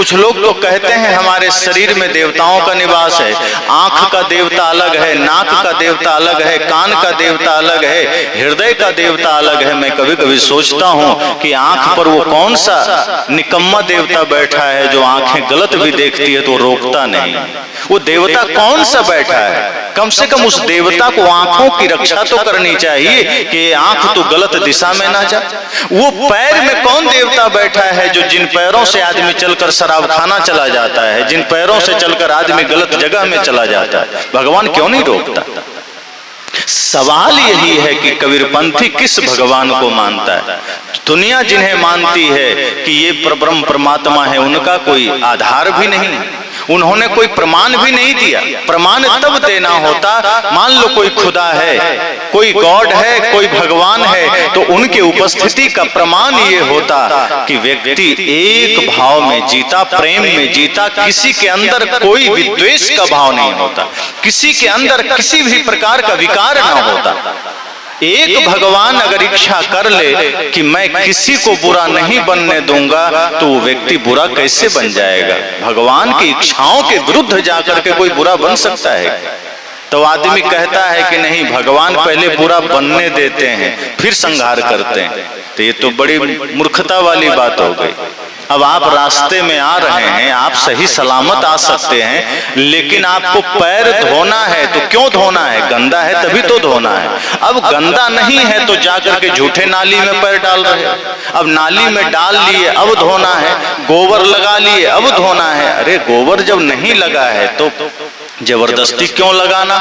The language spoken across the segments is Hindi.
कुछ लोग तो कहते हैं हमारे शरीर में देवताओं का निवास है, आंख का देवता अलग है, नाक का देवता अलग है, कान का देवता अलग है, हृदय का देवता अलग है। मैं कभी कभी सोचता हूं कि आंख पर वो कौन सा निकम्मा देवता बैठा है जो आंखें गलत भी देखती है तो रोकता नहीं। वो देवता कौन सा बैठा है? कम से कम उस देवता को आंखों की रक्षा तो करनी चाहिए कि आंख तो गलत दिशा में ना जाए। वो पैर में कौन देवता बैठा है जो जिन पैरों से आदमी चलकर शराब खाना चला जाता है, जिन पैरों से चलकर आदमी गलत जगह में चला जाता है, भगवान क्यों नहीं रोकता? सवाल यही है कि कबीरपंथी किस भगवान को मानता है। दुनिया जिन्हें मानती है कि ये परब्रह्म परमात्मा है, उनका कोई आधार भी नहीं है, उन्होंने कोई प्रमाण भी नहीं दिया। प्रमाण तब देना होता, मान लो कोई खुदा है, कोई गॉड है, कोई भगवान है, तो उनके उपस्थिति का प्रमाण ये होता कि व्यक्ति एक भाव में जीता, प्रेम में जीता, किसी के अंदर कोई विद्वेष का भाव नहीं होता, किसी के अंदर किसी भी प्रकार का विकार ना होता। एक भगवान अगर इच्छा कर ले कि मैं किसी को बुरा नहीं बनने दूंगा तो वो व्यक्ति बुरा कैसे बन जाएगा? भगवान की इच्छाओं के विरुद्ध जाकर के कोई बुरा बन सकता है? तो आदमी कहता है कि नहीं, भगवान पहले बुरा बनने देते हैं फिर संहार करते हैं। तो ये तो बड़ी मूर्खता वाली बात हो गई। अब आप रास्ते में आ रहे हैं, आप सही सलामत आ सकते हैं, लेकिन आपको पैर धोना है तो क्यों धोना है? गंदा है तभी तो धोना है। अब गंदा नहीं है तो जाकर के झूठे नाली में पैर डाल रहे हैं। अब नाली में डाल लिए अब धोना है, गोबर लगा लिए अब धोना है। अरे गोबर जब नहीं लगा है तो जबरदस्ती क्यों लगाना?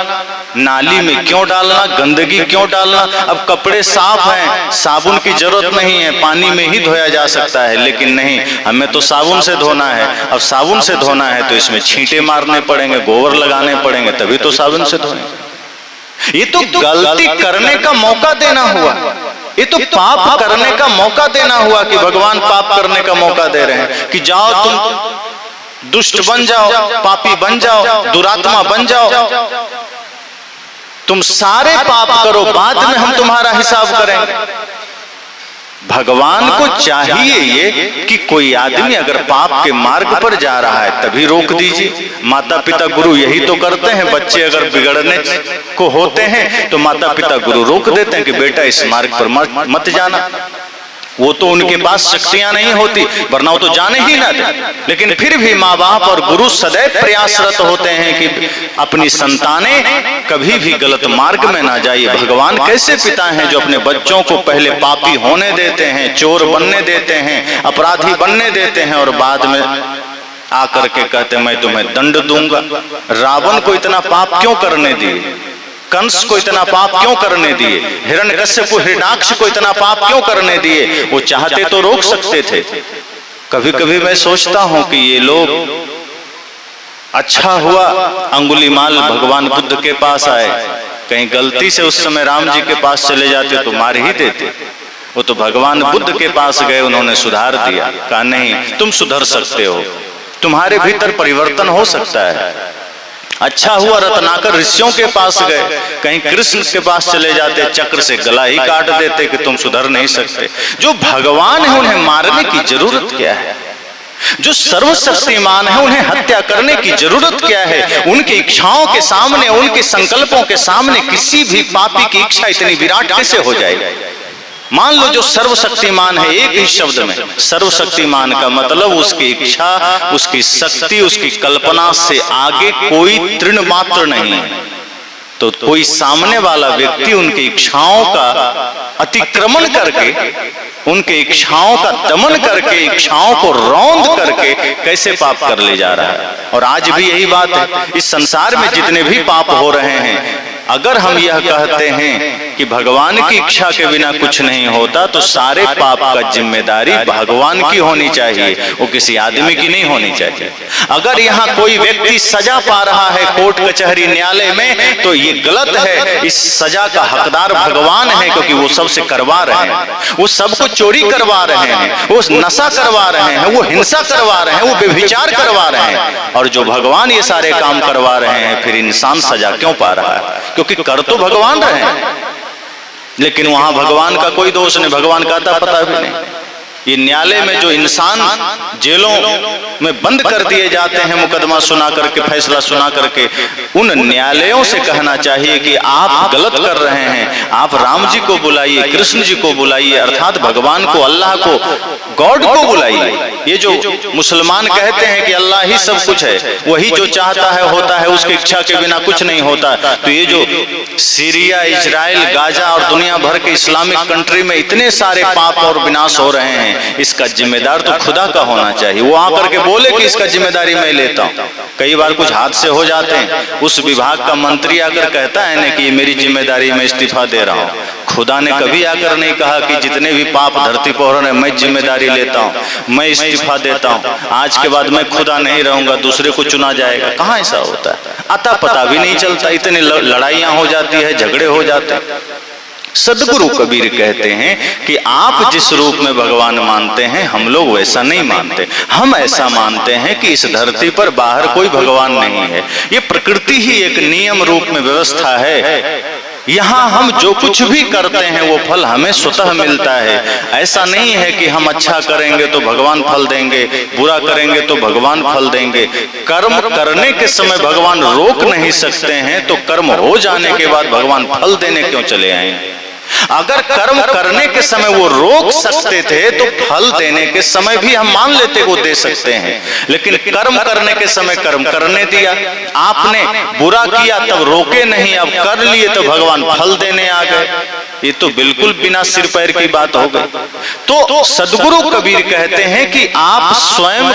नाली में क्यों डालना? गंदगी क्यों डालना? अब कपड़े साफ हैं, साबुन की जरूरत नहीं है, पानी में ही धोया जा सकता है, लेकिन नहीं, हमें तो साबुन से धोना है। अब साबुन से धोना है तो इसमें छींटे मारने पड़ेंगे, गोबर लगाने पड़ेंगे, तभी तो साबुन से धोएंगे। ये तो गलती करने का मौका देना हुआ, ये तो पाप करने का मौका देना हुआ कि भगवान पाप करने का मौका दे रहे हैं कि जाओ तुम दुष्ट बन जाओ, पापी बन जाओ, दुरात्मा बन जाओ, तुम सारे पाप करो, बाद में हम तुम्हारा हिसाब करेंगे। भगवान को चाहिए ये कि कोई आदमी अगर पाप के मार्ग पर जा रहा है तभी रोक दीजिए। माता पिता गुरु यही तो करते हैं। बच्चे अगर बिगड़ने को होते हैं तो माता पिता गुरु रोक देते हैं कि बेटा इस मार्ग पर मत जाना। वो तो उनके पास शक्तियां नहीं होती, वरना वो तो जाने ही ना दे। लेकिन फिर भी माँ बाप और गुरु सदैव प्रयासरत होते हैं कि अपनी संतानें कभी भी गलत मार्ग में ना जाए। भगवान कैसे पिता हैं जो अपने बच्चों को पहले पापी होने देते हैं, चोर बनने देते हैं, अपराधी बनने देते हैं और बाद में आकर के कहते मैं तुम्हें दंड दूंगा। रावण को इतना पाप क्यों करने दिए? कंस को इतना पाप क्यों करने दिए? हिरण्यकश्यप हिरण्याक्ष को इतना पाप क्यों करने दिए? वो चाहते तो रोक सकते थे। कभी कभी मैं सोचता हूं कि ये लोग, अच्छा हुआ अंगुलीमाल भगवान बुद्ध के पास आए, कहीं गलती से उस समय राम जी के पास चले जाते तो मार ही देते। वो तो भगवान बुद्ध के पास गए, उन्होंने सुधार दिया, कहा नहीं तुम सुधर सकते हो, तुम्हारे भीतर परिवर्तन हो सकता है। अच्छा हुआ रत्नाकर ऋषियों के पास गए, कहीं कृष्ण के पास चले जाते चक्र से गला ही काट देते कि तुम सुधर नहीं सकते। जो भगवान है उन्हें मारने की जरूरत क्या है? जो सर्वशक्तिमान है उन्हें हत्या करने की जरूरत क्या है? उनकी इच्छाओं के सामने, उनके संकल्पों के सामने किसी भी पापी की इच्छा इतनी विराट कैसे हो जाएगी? मान लो जो सर्वशक्तिमान है, एक ही शब्द में सर्वशक्तिमान का मतलब उसकी इच्छा, उसकी शक्ति, उसकी कल्पना से आगे कोई तृण मात्र नहीं है। तो कोई सामने वाला व्यक्ति उनकी इच्छाओं का अतिक्रमण करके, उनके इच्छाओं का दमन करके, इच्छाओं को रौंद करके कैसे पाप कर ले जा रहा है। और आज भी यही बात है, इस संसार में जितने भी पाप हो रहे हैं, अगर हम यह कहते हैं कि भगवान की इच्छा के बिना कुछ नहीं होता तो सारे पाप का जिम्मेदारी भगवान की होनी चाहिए, वो किसी आदमी की नहीं होनी चाहिए। अगर यहाँ कोई व्यक्ति सजा पा रहा है कोर्ट कचहरी न्यायालय में तो ये गलत है। इस सजा का हकदार भगवान है, क्योंकि वो सबसे करवा रहे हैं, वो सबको चोरी करवा रहे हैं, वो नशा करवा रहे हैं, वो हिंसा करवा रहे हैं, वो व्यभिचार करवा रहे हैं। और जो भगवान ये सारे काम करवा रहे हैं, फिर इंसान सजा क्यों पा रहा है? क्योंकि कर तो भगवान रहे हैं, लेकिन वहां भगवान का कोई दोष नहीं, भगवान का आता पता भी नहीं। ये न्यायालय में जो इंसान जेलों में बंद कर दिए जाते हैं मुकदमा सुना करके, फैसला सुना करके, उन न्यायालयों से कहना चाहिए कि आप गलत कर रहे हैं, आप राम जी को बुलाइए, कृष्ण जी को बुलाइए, अर्थात भगवान को, अल्लाह को, गॉड को बुलाइए। ये जो मुसलमान कहते हैं कि अल्लाह ही सब कुछ है, वही जो चाहता है होता है, उसकी इच्छा के बिना कुछ नहीं होता। तो ये जो सीरिया, इजराइल, गाजा और दुनिया भर के इस्लामिक कंट्री में इतने सारे पाप और विनाश हो रहे हैं, इसका जिम्मेदार तो खुदा का होना चाहिए। वो आकर के बोले कि इसका जिम्मेदारी मैं लेता हूँ। कई बार कुछ हादसे हो जाते हैं, उस विभाग का मंत्री आकर कहता है ना कि ये मेरी जिम्मेदारी, मैं इस्तीफा दे रहा हूँ। खुदा ने कभी आकर नहीं कहा कि जितने भी पाप धरती पर हो रहे हैं मैं जिम्मेदारी लेता हूँ, मैं इस्तीफा देता हूँ, आज के बाद मैं खुदा नहीं रहूंगा, दूसरे को चुना जाएगा। कहाँ ऐसा होता है? अता पता भी नहीं चलता, इतनी लड़ाइयाँ हो जाती है, झगड़े हो जाते हैं। सदगुरु कबीर कहते हैं कि आप जिस रूप में भगवान मानते हैं, हम लोग वैसा नहीं मानते। हम ऐसा मानते हैं कि इस धरती पर बाहर कोई भगवान नहीं है, ये प्रकृति ही एक नियम रूप में व्यवस्था है। यहाँ हम जो कुछ भी करते हैं वो फल हमें स्वतः मिलता है। ऐसा नहीं है कि हम अच्छा करेंगे तो भगवान फल देंगे, बुरा करेंगे तो भगवान फल देंगे। कर्म करने के समय भगवान रोक नहीं सकते हैं, तो कर्म हो जाने के बाद भगवान फल देने क्यों चले आएंगे? अगर कर्म करने के समय वो रोक सकते थे तो फल देने के समय भी हम मान लेते वो दे सकते हैं, लेकिन कर्म करने के समय कर्म करने दिया। आपने बुरा किया तब रोके नहीं, अब कर लिए तो भगवान फल देने आ गए। ये तो बिल्कुल बिना सिर पैर की बात हो गई। तो सदगुरु कबीर कहते हैं कि आप स्वयं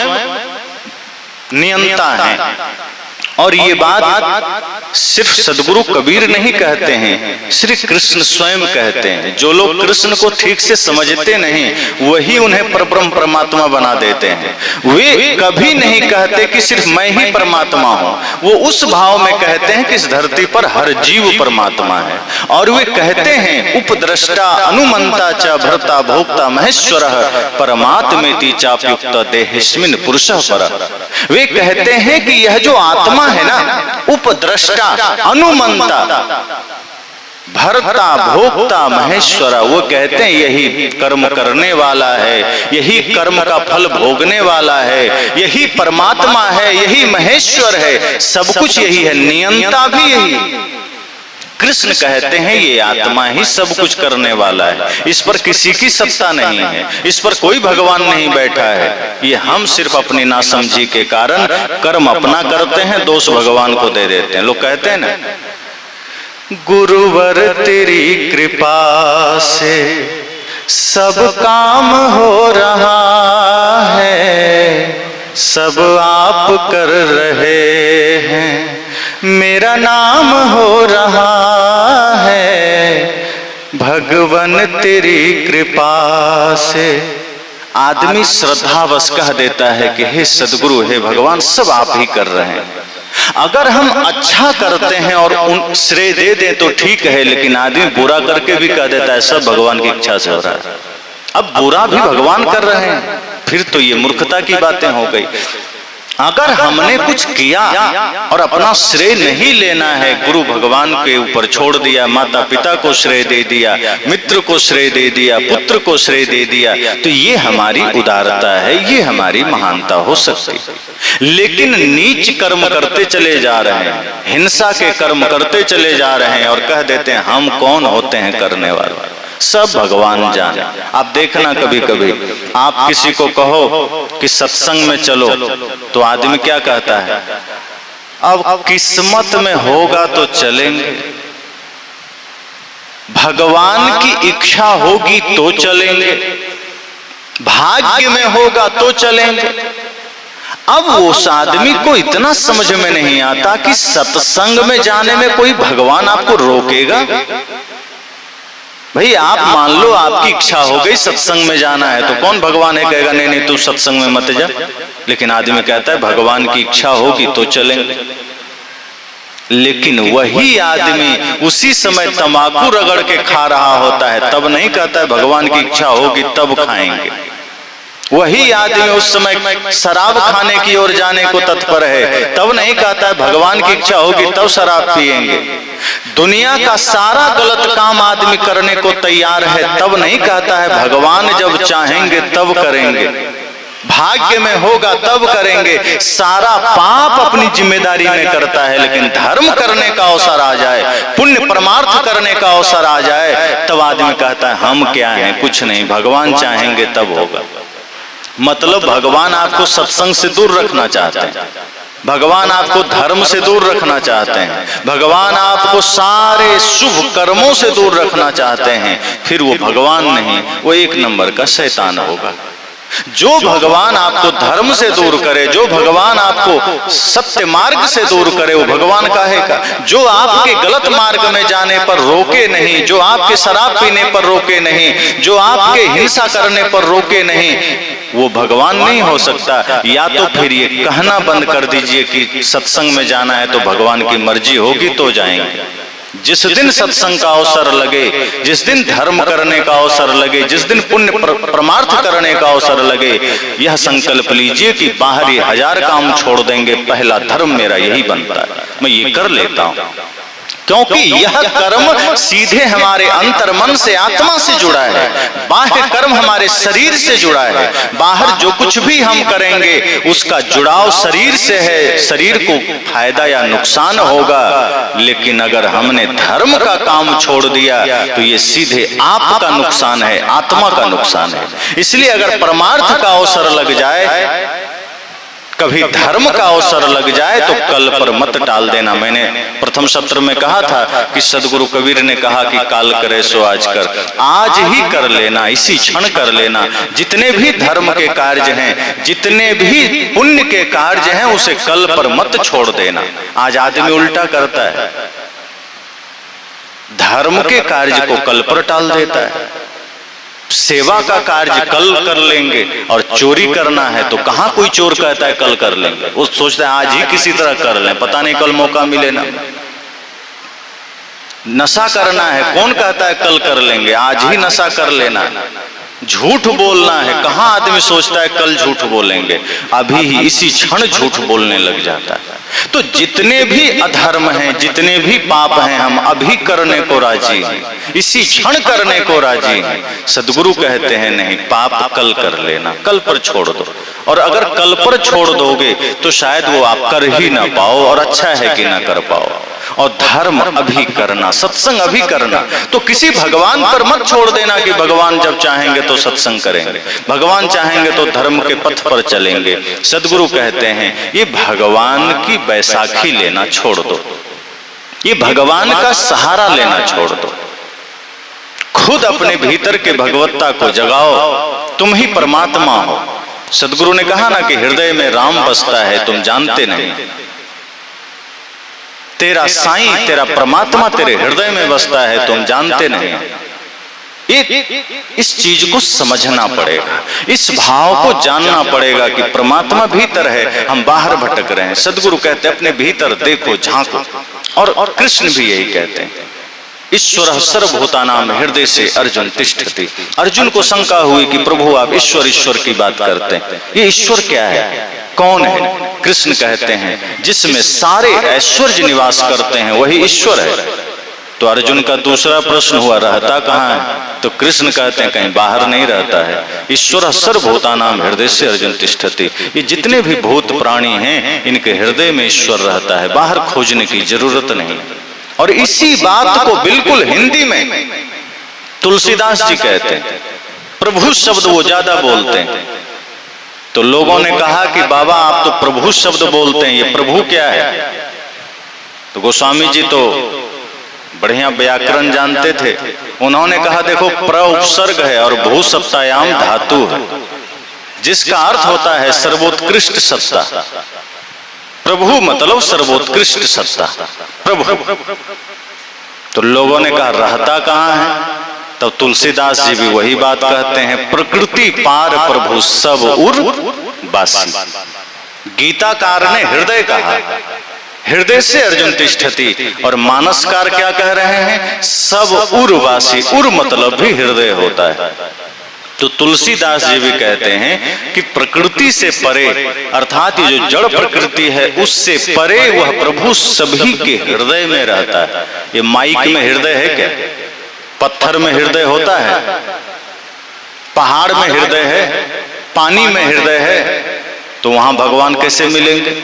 नियंता हैं, और ये बात सिर्फ सदगुरु कबीर नहीं कहते हैं, श्री कृष्ण स्वयं कहते हैं। जो लोग कृष्ण को ठीक से समझते नहीं, वही उन्हें परब्रह्म परमात्मा बना देते हैं। वे कभी नहीं कहते कि सिर्फ मैं ही परमात्मा हूँ, वो उस भाव में कहते हैं कि इस धरती पर हर जीव परमात्मा है। और वे कहते हैं उपद्रष्टा अनुमंता च भर्ता भोक्ता महेश्वरः परमात्मेति चाप्युक्त देहेस्मिन् पुरुषः परः। वे कहते हैं कि यह जो आत्मा है ना, उपद्रष्टा, अनुमंता, भर्ता, भोक्ता, महेश्वरा, वो कहते हैं यही कर्म करने वाला है, यही कर्म का फल भोगने वाला है, यही परमात्मा है, यही महेश्वर है, सब कुछ यही है, नियंता भी यही। कृष्ण कहते हैं ये आत्मा ही सब कुछ करने वाला है, इस पर किसी की सत्ता नहीं है, इस पर कोई भगवान नहीं बैठा है। ये हम सिर्फ अपनी नासमझी के कारण कर्म अपना करते हैं, दोष भगवान को दे देते हैं। लोग कहते हैं ना, गुरुवर तेरी कृपा से सब काम हो रहा है, सब आप कर रहे हैं, मेरा नाम हो रहा है, भगवन तेरी कृपा से। आदमी श्रद्धावश कह देता है कि हे सदगुरु, हे भगवान, सब आप ही कर रहे हैं। अगर हम अच्छा करते हैं और उन श्रेय दे दें तो ठीक है, लेकिन आदमी बुरा करके भी कह देता है सब भगवान की इच्छा से हो रहा है। अब बुरा भी भगवान कर रहे हैं, फिर तो ये मूर्खता की बातें हो गई। अगर हमने कुछ किया और अपना श्रेय नहीं लेना है, गुरु भगवान के ऊपर छोड़ दिया, माता पिता को श्रेय दे दिया, मित्र को श्रेय दे दिया, पुत्र को श्रेय दे दिया, तो ये हमारी उदारता है, ये हमारी महानता हो सकती है। लेकिन नीच कर्म करते चले जा रहे हैं, हिंसा के कर्म करते चले जा रहे हैं और कह देते हैं हम कौन होते हैं करने वाले, सब भगवान जाने। आप देखना कभी कभी आप किसी को कहो कि सत्संग में चलो, तो आदमी क्या कहता है, अब किस्मत में होगा तो चलेंगे, भगवान की इच्छा होगी तो चलेंगे, भाग्य में होगा तो चलेंगे। अब उस आदमी को इतना समझ में नहीं आता कि सत्संग में जाने में कोई भगवान आपको रोकेगा। भाई आप मान लो आपकी इच्छा हो गई सत्संग में जाना है, तो कौन भगवान है कहेगा नहीं नहीं तू सत्संग में मत जा। लेकिन आदमी कहता है भगवान की इच्छा होगी तो चलेंगे। लेकिन वही आदमी उसी समय तंबाकू रगड़ के खा रहा होता है, तब नहीं कहता है भगवान की इच्छा होगी तब खाएंगे। वही आदमी उस समय शराब खाने की ओर जाने को तत्पर है, तब नहीं कहता है भगवान की इच्छा होगी तब शराब पिएंगे। दुनिया का सारा गलत काम आदमी करने को तैयार है, तब नहीं कहता है भगवान जब चाहेंगे तब करेंगे, भाग्य में होगा तब करेंगे। सारा पाप अपनी जिम्मेदारी में करता है, लेकिन धर्म करने का अवसर आ जाए, पुण्य परमार्थ करने का अवसर आ जाए, तब आदमी कहता है हम क्या हैं, कुछ नहीं, भगवान चाहेंगे तब होगा। मतलब भगवान आपको सत्संग से दूर रखना चाहते हैं, भगवान आपको धर्म से दूर रखना चाहते हैं, भगवान आपको सारे शुभ कर्मों से दूर रखना चाहते हैं, फिर वो भगवान नहीं, वो एक नंबर का शैतान होगा। जो भगवान आपको धर्म से दूर करे, जो भगवान आपको सत्य मार्ग से दूर करे, वो भगवान काहेगा। जो आपके गलत मार्ग में जाने पर रोके नहीं, जो आपके शराब पीने पर रोके नहीं, जो आपके हिंसा करने पर रोके नहीं, वो भगवान नहीं हो सकता। या तो फिर ये कहना बंद कर दीजिए कि सत्संग में जाना है तो भगवान की मर्जी होगी तो जाएंगे। जिस दिन सत्संग का अवसर लगे, जिस दिन धर्म करने का अवसर लगे, जिस दिन पुण्य परमार्थ करने का अवसर लगे, यह संकल्प लीजिए कि बाहरी 1000 काम छोड़ देंगे, पहला धर्म मेरा यही बनता है, मैं ये कर लेता हूं। क्योंकि यह कर्म सीधे हमारे अंतर मन से, आत्मा से जुड़ा है। बाह्य कर्म हमारे शरीर से जुड़ा है। बाहर जो कुछ भी हम करेंगे उसका जुड़ाव शरीर से है, शरीर को फायदा या नुकसान होगा। लेकिन अगर हमने धर्म का काम छोड़ दिया तो ये सीधे आपका नुकसान है, आत्मा का नुकसान है। इसलिए अगर परमार्थ का अवसर लग जाए, कभी धर्म का अवसर लग जाए, तो कल पर मत टाल देना। मैंने प्रथम सत्र में कहा था कि सदगुरु कबीर ने कहा कि काल करे सो आज कर, आज ही कर लेना, इसी क्षण कर लेना। जितने भी धर्म के कार्य हैं, जितने भी पुण्य के कार्य हैं, उसे कल पर मत छोड़ देना। आज आदमी उल्टा करता है, धर्म के कार्य को कल पर टाल देता है। सेवा का कार्य कल कर लेंगे, और चोरी करना है तो कहां कोई चोर कहता है कल कर लेंगे, वो सोचता है आज ही किसी तरह कर लें, पता नहीं कल मौका मिले ना। नशा करना है, कौन कहता है कल कर लेंगे, आज ही नशा कर लेना। झूठ बोलना है, कहां आदमी सोचता है कल झूठ बोलेंगे, अभी ही इसी क्षण झूठ बोलने लग जाता है। तो जितने भी अधर्म हैं, जितने भी पाप हैं, हम अभी करने को राजी हैं, इसी क्षण करने को राजी हैं। सदगुरु कहते हैं नहीं, पाप कल कर लेना, कल पर छोड़ दो। और अगर कल पर छोड़ दोगे तो शायद वो आप कर ही ना पाओ, और अच्छा है कि ना कर पाओ। और धर्म अभी करना, सत्संग अभी करना। तो किसी भगवान पर मत छोड़ देना कि भगवान जब चाहेंगे तो सत्संग करेंगे, भगवान चाहेंगे तो धर्म के पथ पर चलेंगे। सदगुरु कहते हैं ये भगवान की बैसाखी लेना छोड़ दो, ये भगवान का सहारा लेना छोड़ दो। खुद अपने भीतर के भगवत्ता को जगाओ, तुम ही परमात्मा हो। सदगुरु ने कहा ना कि हृदय में राम बसता है, तुम जानते नहीं। तेरा साईं, तेरा परमात्मा तेरे हृदय में बसता है, तुम जानते नहीं। इस चीज को समझना पड़ेगा, इस भाव को जानना पड़ेगा कि परमात्मा भीतर है, हम बाहर भटक रहे हैं। सदगुरु कहते हैं अपने भीतर देखो, झांको। और कृष्ण भी यही कहते हैं, ईश्वर सर्वभूतानां हृदय से अर्जुन तिष्ठति। अर्जुन को शंका हुई कि प्रभु आप ईश्वर ईश्वर की बात करते हैं, ये ईश्वर क्या है, कौन है? कृष्ण कहते हैं जिसमें सारे ऐश्वर्य निवास करते हैं वही ईश्वर है। तो अर्जुन का दूसरा प्रश्न हुआ, रहता कहाँ है? तो कृष्ण कहते हैं कहीं बाहर नहीं रहता है। ईश्वर सर्वभूतानां हृदय से अर्जुन तिष्ठति। ये जितने भी भूत प्राणी हैं, इनके हृदय में ईश्वर रहता है, बाहर खोजने की जरूरत नहीं। और इसी बात को बिल्कुल हिंदी में तुलसीदास जी कहते हैं। प्रभु शब्द वो ज्यादा बोलते हैं। तो लोगों ने कहा कि बाबा आप तो प्रभु शब्द बोलते हैं, ये प्रभु क्या है? तो गोस्वामी जी तो बढ़िया व्याकरण जानते थे। उन्होंने कहा देखो, प्र उपसर्ग है और भू सप्तायाम धातु है, जिसका अर्थ होता है सर्वोत्कृष्ट सत्ता। प्रभु मतलब सर्वोत्कृष्ट सत्ता, प्रभु। तो लोगों ने कहा रहता कहाँ है? तब तुलसीदास जी भी वही बात कहते हैं, प्रकृति पार प्रभु सब उर बासी। गीताकार ने हृदय कहा, हृदय से अर्जुन तिष्ठति। और मानसकार क्या कह रहे हैं? सब उर्वासी। उर मतलब भी हृदय होता है। तो तुलसीदास जी भी कहते हैं कि प्रकृति से परे, अर्थात ये जो जड़ प्रकृति है उससे परे वह प्रभु सभी के हृदय में रहता है। ये माइक में हृदय है क्या? पत्थर में हृदय होता है? पहाड़ में हृदय है? पानी में हृदय है? तो वहां भगवान कैसे मिलेंगे?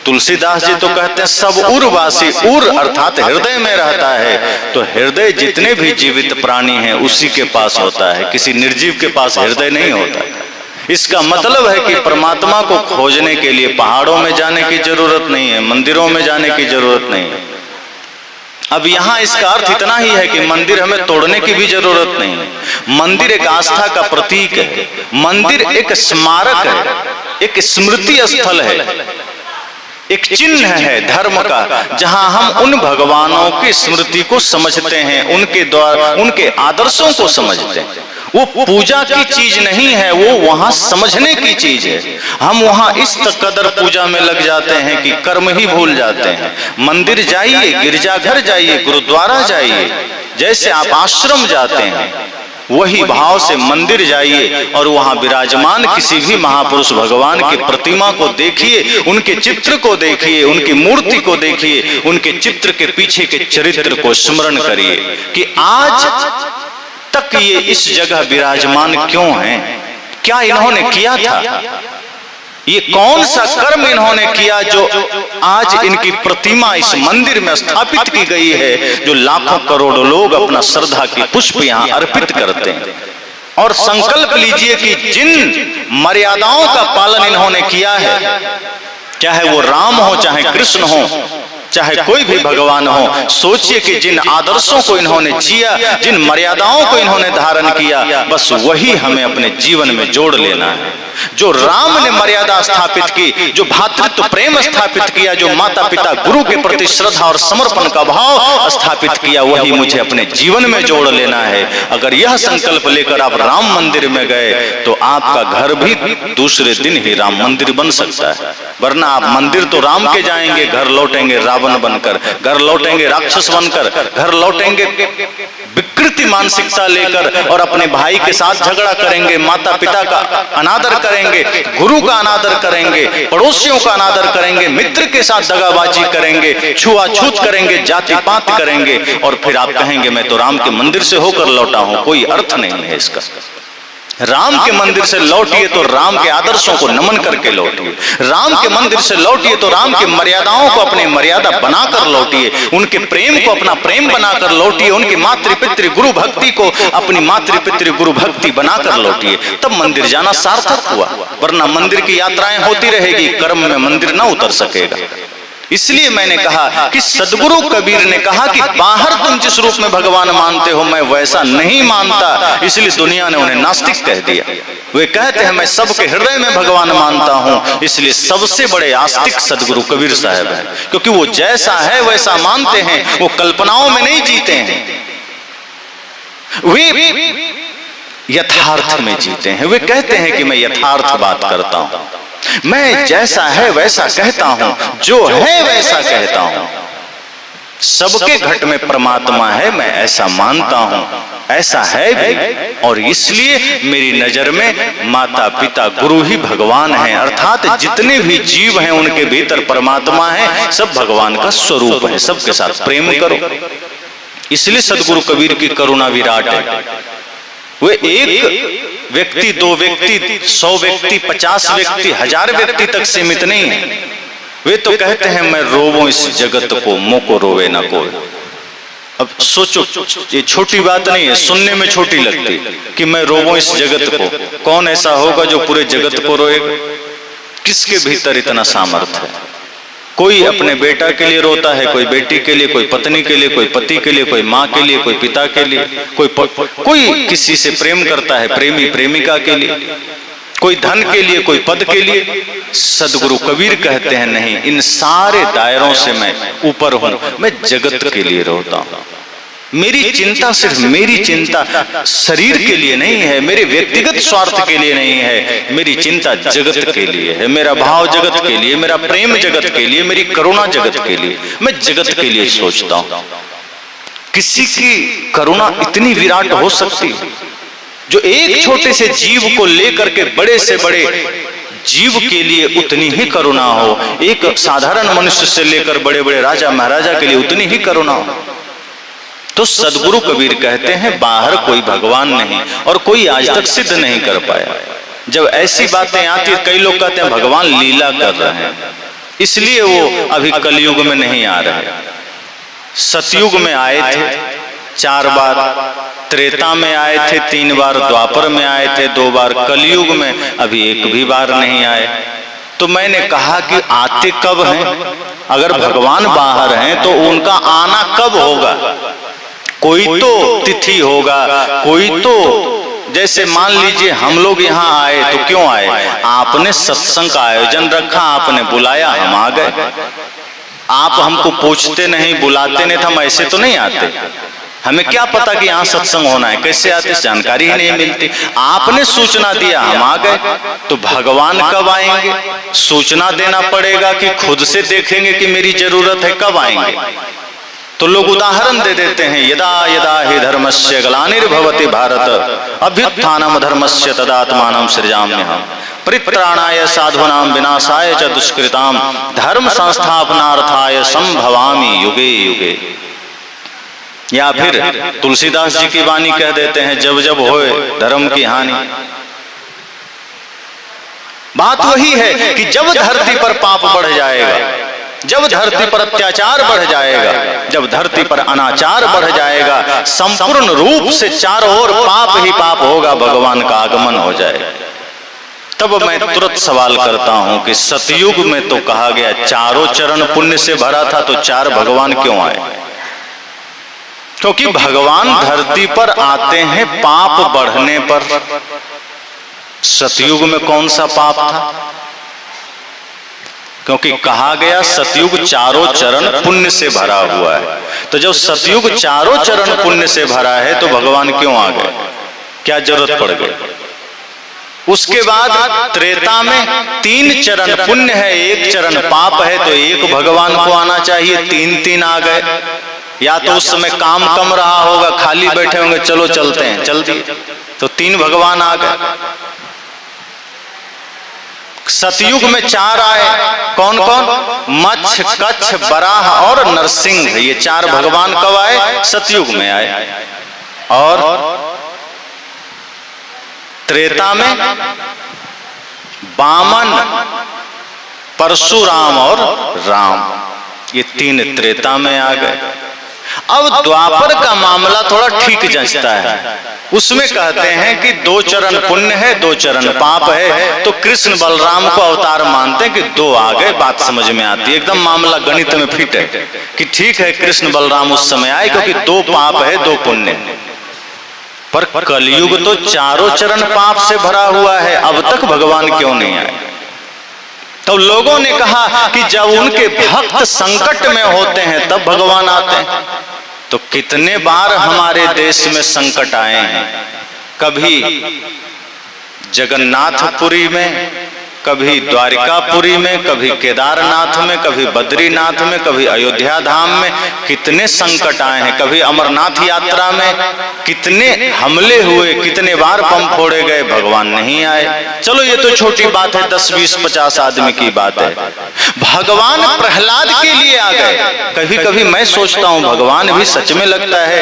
तुलसीदास जी तो कहते हैं सब उर्वासी, उर अर्थात हृदय में रहता है। तो हृदय जितने भी जीवित प्राणी हैं उसी के पास होता है, किसी निर्जीव के पास हृदय नहीं होता। इसका मतलब है कि परमात्मा को खोजने के लिए पहाड़ों में जाने की जरूरत नहीं है, मंदिरों में जाने की जरूरत नहीं है। अब यहाँ इसका अर्थ इतना ही है कि मंदिर हमें तोड़ने की भी जरूरत नहीं है। मंदिर एक आस्था का प्रतीक है, मंदिर एक स्मारक है, एक स्मृति स्थल है, एक चिन्ह है धर्म का, जहां हम उन भगवानों की स्मृति को समझते हैं, उनके द्वारा उनके आदर्शों को समझते हैं। वो पूजा की चीज नहीं है, वो वहां समझने की चीज है। हम वहां इस कदर पूजा में लग जाते हैं कि कर्म ही भूल जाते हैं। मंदिर जाइए, गिरजाघर जाइए, गुरुद्वारा जाइए, जैसे आप आश्रम जाते हैं वही भाव से मंदिर जाइए और वहां विराजमान किसी भी महापुरुष भगवान की प्रतिमा को देखिए, उनके चित्र को देखिए, उनकी मूर्ति को देखिए, उनके चित्र के पीछे के चरित्र को स्मरण करिए कि आज तक ये इस जगह विराजमान क्यों हैं, क्या इन्होंने किया था, ये कौन सा कर्म इन्होंने किया जो आज इनकी प्रतिमा इस मंदिर में स्थापित की गई है, जो लाखों करोड़ों लोग अपना श्रद्धा की पुष्प यहाँ अर्पित करते हैं। और संकल्प लीजिए कि जिन मर्यादाओं का पालन इन्होंने किया है, चाहे वो राम हो, चाहे कृष्ण हो, चाहे कोई भी भगवान हो, सोचिए कि जिन आदर्शों को इन्होंने जिया, जिन मर्यादाओं को इन्होंने धारण किया, बस वही हमें अपने जीवन में जोड़ लेना है। जो राम ने मर्यादा स्थापित की, जो भातृत्व प्रेम स्थापित किया, जो माता पिता गुरु के प्रति श्रद्धा और समर्पण का भाव स्थापित किया, वही मुझे अपने जीवन में जोड़ लेना है। अगर यह संकल्प लेकर आप राम मंदिर में गए तो आपका घर भी दूसरे दिन ही राम मंदिर बन सकता है। वरना आप मंदिर तो राम के जाएंगे, घर लौटेंगे रावण बनकर, घर लौटेंगे राक्षस बनकर, घर लौटेंगे विकृति मानसिकता लेकर और अपने भाई के साथ झगड़ा करेंगे, माता पिता का अनादर करेंगे, गुरु का अनादर करेंगे, पड़ोसियों का अनादर करेंगे, मित्र के साथ दगाबाजी करेंगे, छुआछूत करेंगे, जाति पात करेंगे और फिर आप कहेंगे मैं तो राम के मंदिर से होकर लौटा हूं। कोई अर्थ नहीं है इसका। राम के मंदिर से लौटिए तो राम के आदर्शों को नमन करके लौटिए, राम के मंदिर से लौटिए तो राम की मर्यादाओं को अपनी मर्यादा बनाकर लौटिए, उनके प्रेम को अपना प्रेम बनाकर लौटिए, उनकी मातृपितृ गुरु भक्ति को अपनी मातृपितृ गुरु भक्ति बनाकर लौटिए, तब मंदिर जाना सार्थक हुआ। वरना मंदिर की यात्राएं होती रहेगी, कर्म में मंदिर न उतर सकेगा। इसलिए मैंने कहा कि सदगुरु कबीर ने कहा कि बाहर तुम जिस रूप में भगवान मानते हो मैं वैसा नहीं मानता, इसलिए दुनिया ने उन्हें नास्तिक कह दिया। वे कहते हैं मैं सबके हृदय में भगवान मानता हूं, इसलिए सबसे बड़े आस्तिक सदगुरु कबीर साहब हैं, क्योंकि वो जैसा है वैसा मानते हैं, वो कल्पनाओं में नहीं जीते हैं, वे यथार्थ में जीते हैं। वे कहते हैं कि मैं यथार्थ बात करता हूं, मैं जैसा है वैसा कहता हूं, जो है वैसा कहता हूं, सबके घट में परमात्मा है, मैं ऐसा मानता हूं, ऐसा है भी। और इसलिए मेरी नजर में माता पिता गुरु ही भगवान हैं, अर्थात जितने भी जीव हैं उनके भीतर परमात्मा है, सब भगवान का स्वरूप है, सबके साथ प्रेम करो। इसलिए सदगुरु कबीर की करुणा विराट है। वे एक व्यक्ति, दो व्यक्ति, 100 व्यक्ति, 50 व्यक्ति, 1000 व्यक्ति तक सीमित नहीं है। वे तो कहते हैं मैं रोवूं इस जगत को, मोको रोवे ना कोई। अब सोचो, ये छोटी बात नहीं है, सुनने में छोटी लगती कि मैं रोवूं इस जगत को। कौन ऐसा होगा जो पूरे जगत को रोएगा? किसके भीतर इतना सामर्थ्य है? कोई अपने बेटा के लिए रोता है, कोई बेटी के लिए, कोई पत्नी के लिए, कोई पति के लिए, कोई माँ के लिए, कोई पिता के लिए, कोई किसी से प्रेम करता है, प्रेमी प्रेमिका के लिए, कोई धन के लिए, कोई पद के लिए। सदगुरु कबीर कहते हैं नहीं, इन सारे दायरों से मैं ऊपर हूं, मैं जगत के लिए रोता हूं। मेरी चिंता सिर्फ मेरी चिंता शरीर के लिए नहीं है, मेरे व्यक्तिगत स्वार्थ के लिए नहीं है, मेरी चिंता जगत के लिए है, मेरा भाव जगत के लिए, मेरा प्रेम जगत के लिए, मेरी करुणा जगत के लिए, मैं जगत के लिए सोचता हूं। किसी की करुणा इतनी विराट हो सकती है, जो एक छोटे से जीव को लेकर के बड़े से बड़े जीव के लिए उतनी ही करुणा हो, एक साधारण मनुष्य से लेकर बड़े बड़े राजा महाराजा के लिए उतनी ही करुणा हो। तो सदगुरु कबीर कहते हैं बाहर कोई भगवान नहीं और कोई आज तक सिद्ध नहीं कर पाया। जब ऐसी बातें आती, कई लोग कहते हैं भगवान लीला कर रहे हैं इसलिए वो अभी कलयुग में नहीं आ रहे। सतयुग में आए थे 4 बार, त्रेता में आए थे 3 बार, द्वापर में आए थे 2 बार, कलयुग में अभी एक भी बार नहीं आए। तो मैंने कहा कि आते कब हैं? अगर भगवान बाहर हैं तो उनका आना कब होगा? कोई तो तिथि होगा, कोई तो, जैसे मान लीजिए हम लोग यहाँ आए तो क्यों आए? आपने सत्संग का आयोजन रखा, आपने बुलाया, हम आ गए। आप हमको पूछते नहीं, बुलाते नहीं, हम ऐसे तो नहीं आते। हमें क्या पता कि यहाँ सत्संग होना है, कैसे आते, जानकारी ही नहीं मिलती। आपने सूचना दिया, हम आ गए। तो भगवान कब आएंगे? सूचना देना पड़ेगा कि खुद से देखेंगे कि मेरी जरूरत है, कब आएंगे? तो लोग उदाहरण दे देते हैं, यदा यदा हि धर्मस्य ग्लानिर्भवति भारत अभ्युत्थानम धर्मस्य तदात्मानं सृजाम्यहम् परित्राणाय साधूनां विनाशाय च दुष्कृतां धर्म संस्थापनार्थाय संभवामि युगे युगे। या फिर तुलसीदास जी की वाणी कह देते हैं, जब जब होए धर्म की हानि। बात वही है कि जब धरती पर पाप बढ़ जाएगा, जब धरती पर अत्याचार बढ़ जाएगा, जब धरती पर अनाचार बढ़ जाएगा, संपूर्ण रूप से चारों ओर पाप ही पाप होगा, भगवान का आगमन हो जाएगा। तब मैं तुरंत सवाल करता हूं कि सतयुग में तो कहा गया चारों चरण पुण्य से भरा था, तो 4 भगवान क्यों आए? क्योंकि भगवान धरती पर आते हैं पाप बढ़ने पर। सतयुग में कौन सा पाप था? क्योंकि कहा गया सतयुग चारों चरण पुण्य से भरा हुआ है। तो जब सतयुग चारों चरण पुण्य से भरा है तो भगवान क्यों आ गए? क्या जरूरत पड़ गई? उसके बाद त्रेता में 3 चरण पुण्य है, 1 चरण पाप है, तो 1 भगवान को आना चाहिए, 3 आ गए। या तो उस समय काम कम रहा होगा, खाली बैठे होंगे, चलो चलते हैं, चल दिए, तो 3 भगवान आ गए। सतयुग में 4 आए, कौन कौन? मच्छ, कच्छ, बराह और नरसिंह। ये 4 भगवान कब आए? सतयुग में आए। और त्रेता में वामन, परशुराम और राम, ये 3 त्रेता में आ गए। अब द्वापर का मामला थोड़ा ठीक जंचता है। उसमें कहते हैं कि 2 चरण पुण्य है, 2 चरण पाप है, तो कृष्ण बलराम को अवतार मानते हैं कि 2 आ गए, बात समझ में आती है, एकदम मामला गणित में फिट है कि ठीक है कृष्ण बलराम उस समय आए क्योंकि 2 पाप है, 2 पुण्य। पर कलयुग तो चारों चरण पाप से भरा हुआ है, अब तक भगवान क्यों नहीं आए? तो लोगों ने कहा कि जब उनके भक्त संकट में होते हैं तब भगवान आते हैं। तो कितने बार हमारे देश में संकट आए हैं, कभी जगन्नाथपुरी में, कभी द्वारिकापुरी में, कभी केदारनाथ में, कभी बद्रीनाथ में, कभी अयोध्या धाम में, कितने संकट आए हैं। कभी अमरनाथ यात्रा में कितने हमले हुए, कितने बार बम फोड़े गए, भगवान नहीं आए। चलो ये तो छोटी बात है, 10, 20, 50 आदमी की बात है। भगवान प्रहलाद के लिए आ गए। कभी कभी मैं सोचता हूं भगवान भी सच में लगता है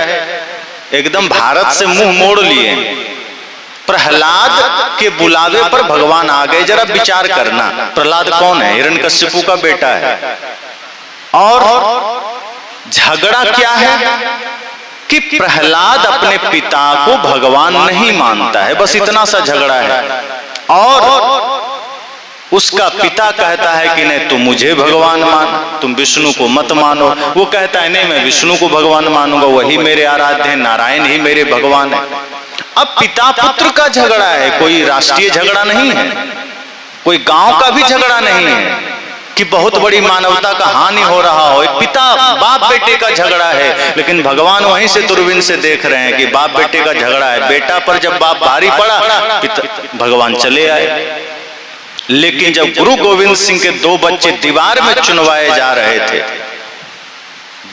एकदम भारत से मुंह मोड़ लिए। प्रहलाद के बुलावे पर भगवान आ गए। जरा विचार करना, प्रहलाद कौन है? हिरण्यकश्यपु का बेटा है। और झगड़ा क्या है कि प्रहलाद अपने पिता को भगवान नहीं मानता है, बस इतना सा झगड़ा है। और उसका पिता कहता है कि नहीं तुम मुझे भगवान मान, तुम विष्णु को मत मानो। वो कहता है नहीं मैं विष्णु को भगवान मानूंगा, वही मेरे आराध्य हैं, नारायण ही मेरे भगवान है। अब पिता पुत्र का झगड़ा है, कोई राष्ट्रीय झगड़ा नहीं है, कोई गांव का भी झगड़ा नहीं है कि बहुत बड़ी मानवता का हानि हो रहा हो। एक पिता बाप बेटे का झगड़ा है, लेकिन भगवान वहीं से दूरबीन से देख रहे हैं कि बाप बेटे का झगड़ा है। बेटा पर जब बाप भारी पड़ा, भगवान चले आए। लेकिन जब गुरु गोविंद सिंह के 2 बच्चे दीवार में चुनवाए जा रहे थे,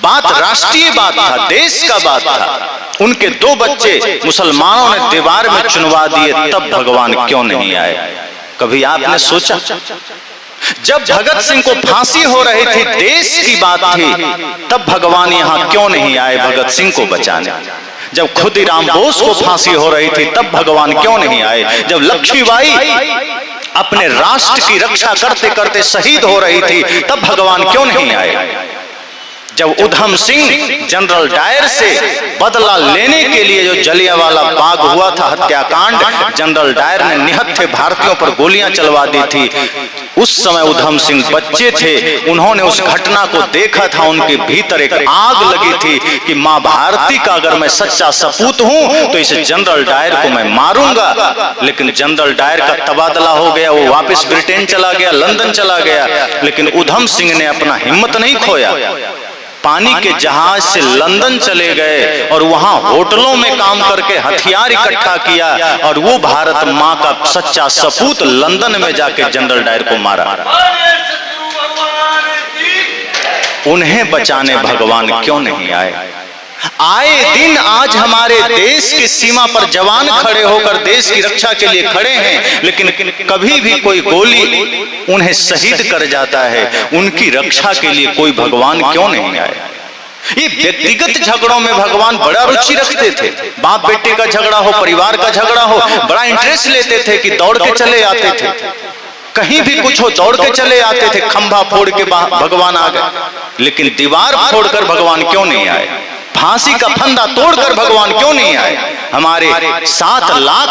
बात राष्ट्रीय बात था, देश का बात था। उनके 2 बच्चे मुसलमानों ने दीवार में चुनवा दिए, तब भगवान क्यों नहीं आए? कभी आपने सोचा? जब भगत सिंह को फांसी हो रही थी, देश की बात थी, तब भगवान यहां क्यों नहीं आए भगत सिंह को बचाने? जब खुदीराम बोस को फांसी हो रही थी, तब भगवान क्यों नहीं आए? जब लक्ष्मीबाई अपने राष्ट्र की रक्षा करते करते शहीद हो रही थी, तब भगवान क्यों नहीं आए? जब उधम सिंह जनरल डायर से बदला लेने के लिए जो जलियांवाला बाग हुआ था हत्याकांड, जनरल डायर ने निहत्थे भारतीयों पर गोलियां चलवा दी थी। उस समय उधम सिंह बच्चे थे, उन्होंने उस घटना को देखा था। उनके भीतर एक आग लगी थी कि मां भारती का अगर मैं सच्चा सपूत हूं तो इस जनरल डायर को मैं मारूंगा। लेकिन जनरल डायर का तबादला हो गया, वो वापस ब्रिटेन चला गया, लंदन चला गया। लेकिन उधम सिंह ने अपना हिम्मत नहीं खोया, पानी के जहाज से लंदन चले गए और वहां होटलों में काम करके हथियार इकट्ठा किया और वो भारत मां का सच्चा सपूत लंदन में जाके जनरल डायर को मारा। उन्हें बचाने भगवान क्यों नहीं आए? आए दिन आज हमारे देश की सीमा पर जवान खड़े होकर देश की रक्षा के लिए खड़े हैं, लेकिन कभी भी कोई गोली उन्हें शहीद कर जाता है। उनकी रक्षा के लिए कोई भगवान क्यों नहीं आए? ये व्यक्तिगत झगड़ों में भगवान बड़ा रुचि रखते थे। बाप बेटे का झगड़ा हो, परिवार का झगड़ा हो, बड़ा इंटरेस्ट लेते थे कि दौड़ के चले आते थे। कहीं भी कुछ हो दौड़ के चले आते थे, खंभा फोड़ के भगवान आ गए। लेकिन दीवार फोड़कर भगवान क्यों नहीं आए? फांसी का फंदा तोड़कर भगवान क्यों नहीं आए? हमारे 7 लाख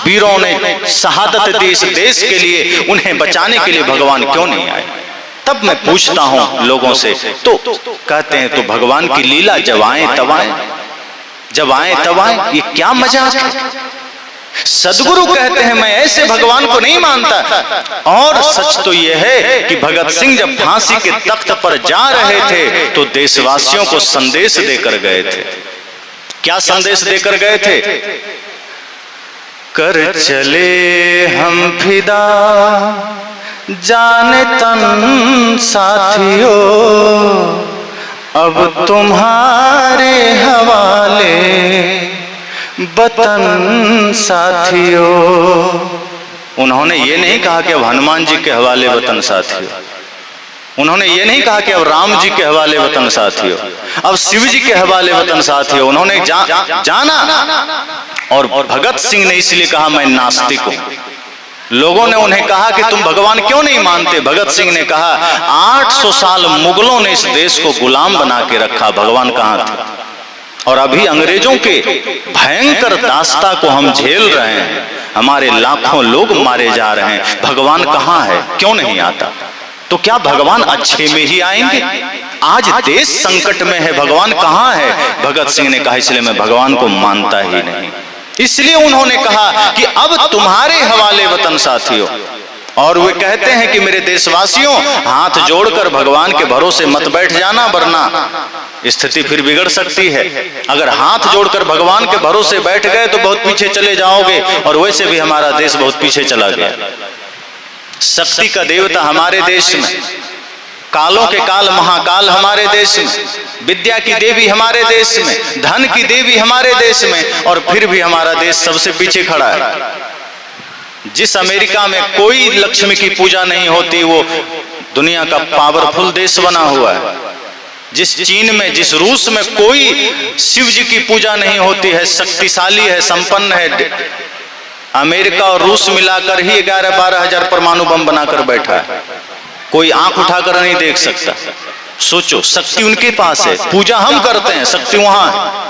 वीरों ने शहादत दी इस देश के लिए, उन्हें बचाने के लिए भगवान क्यों नहीं आए? तब मैं पूछता हूं लोगों से, तो कहते हैं तो भगवान की लीला जब आए तब आए, जब आए तब आए। ये क्या मजाक है? सदगुरु कहते हैं मैं ऐसे भगवान को नहीं मानता। और सच तो यह है कि भगत सिंह जब फांसी के तख्त पर जा रहे थे तो देशवासियों को संदेश देकर गए थे। क्या संदेश देकर गए थे? कर चले हम फिदा जाने तन साथियों, अब तुम्हारे हवाले वतन साथियों। उन्होंने ये नहीं कहा कि अब हनुमान जी के हवाले वतन साथियों, उन्होंने ये नहीं कहा कि अब राम जी के हवाले वतन साथियों, अब शिव जी के हवाले वतन साथियों। उन्होंने जाना। और भगत सिंह ने इसलिए कहा मैं नास्तिक हूं। लोगों ने उन्हें कहा कि तुम भगवान क्यों नहीं मानते? भगत सिंह ने कहा 800 साल मुगलों ने इस देश को गुलाम बना के रखा, भगवान कहां थे? और अभी अंग्रेजों के भयंकर दास्ता को हम झेल रहे हैं, हमारे लाखों लोग मारे जा रहे हैं, भगवान कहां है? क्यों नहीं आता? तो क्या भगवान अच्छे में ही आएंगे? आज देश संकट में है, भगवान कहां है? भगत सिंह ने कहा इसलिए मैं भगवान को मानता ही नहीं। इसलिए उन्होंने कहा कि अब तुम्हारे हवाले वतन साथियों। और वे कहते हैं कि मेरे देशवासियों, हाथ जोड़कर भगवान के भरोसे मत बैठ जाना, वरना स्थिति फिर बिगड़ सकती है। अगर हाथ जोड़कर भगवान के भरोसे बैठ गए तो बहुत पीछे चले जाओगे, और वैसे भी हमारा देश बहुत पीछे चला गया। शक्ति का देवता हमारे देश में, कालों के काल महाकाल हमारे देश में, विद्या की देवी हमारे देश में, धन की देवी हमारे देश में, और फिर भी हमारा देश सबसे पीछे खड़ा है। जिस अमेरिका में कोई लक्ष्मी की पूजा नहीं होती, वो दुनिया का पावरफुल देश बना हुआ है। जिस चीन में, जिस रूस में कोई शिव जी की पूजा नहीं होती है, शक्तिशाली है, संपन्न है, अमेरिका और रूस मिलाकर ही 11-12 हजार परमाणु बम बनाकर बैठा है। कोई आंख उठाकर नहीं देख सकता। सोचो, शक्ति उनके पास है, पूजा हम करते हैं, शक्ति वहां है।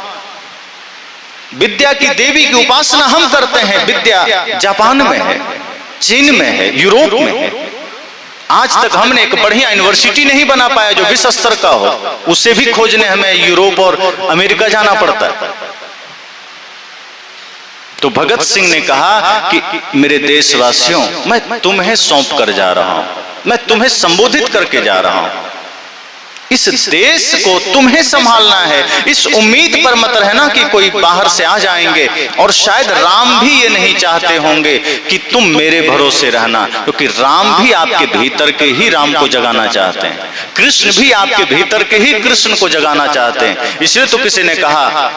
विद्या की देवी की उपासना हम करते हैं, विद्या जापान में है, चीन में है, यूरोप में है। आज तक हमने एक बढ़िया यूनिवर्सिटी नहीं बना पाया जो विश्व स्तर का हो, उसे भी खोजने हमें यूरोप और अमेरिका जाना पड़ता है। तो भगत सिंह ने कहा कि मेरे देशवासियों, मैं तुम्हें सौंप कर जा रहा हूं, मैं तुम्हें संबोधित करके जा रहा हूं। इस देश को तुम्हें संभालना है। इस उम्मीद पर मत रहना कि कोई बाहर से आ जाएंगे, और शायद राम भी ये नहीं चाहते होंगे कि तुम मेरे भरोसे रहना, क्योंकि राम भी आपके भीतर के ही राम को जगाना चाहते हैं, कृष्ण भी आपके भीतर के ही कृष्ण को जगाना चाहते हैं। इसलिए तो किसी ने कहा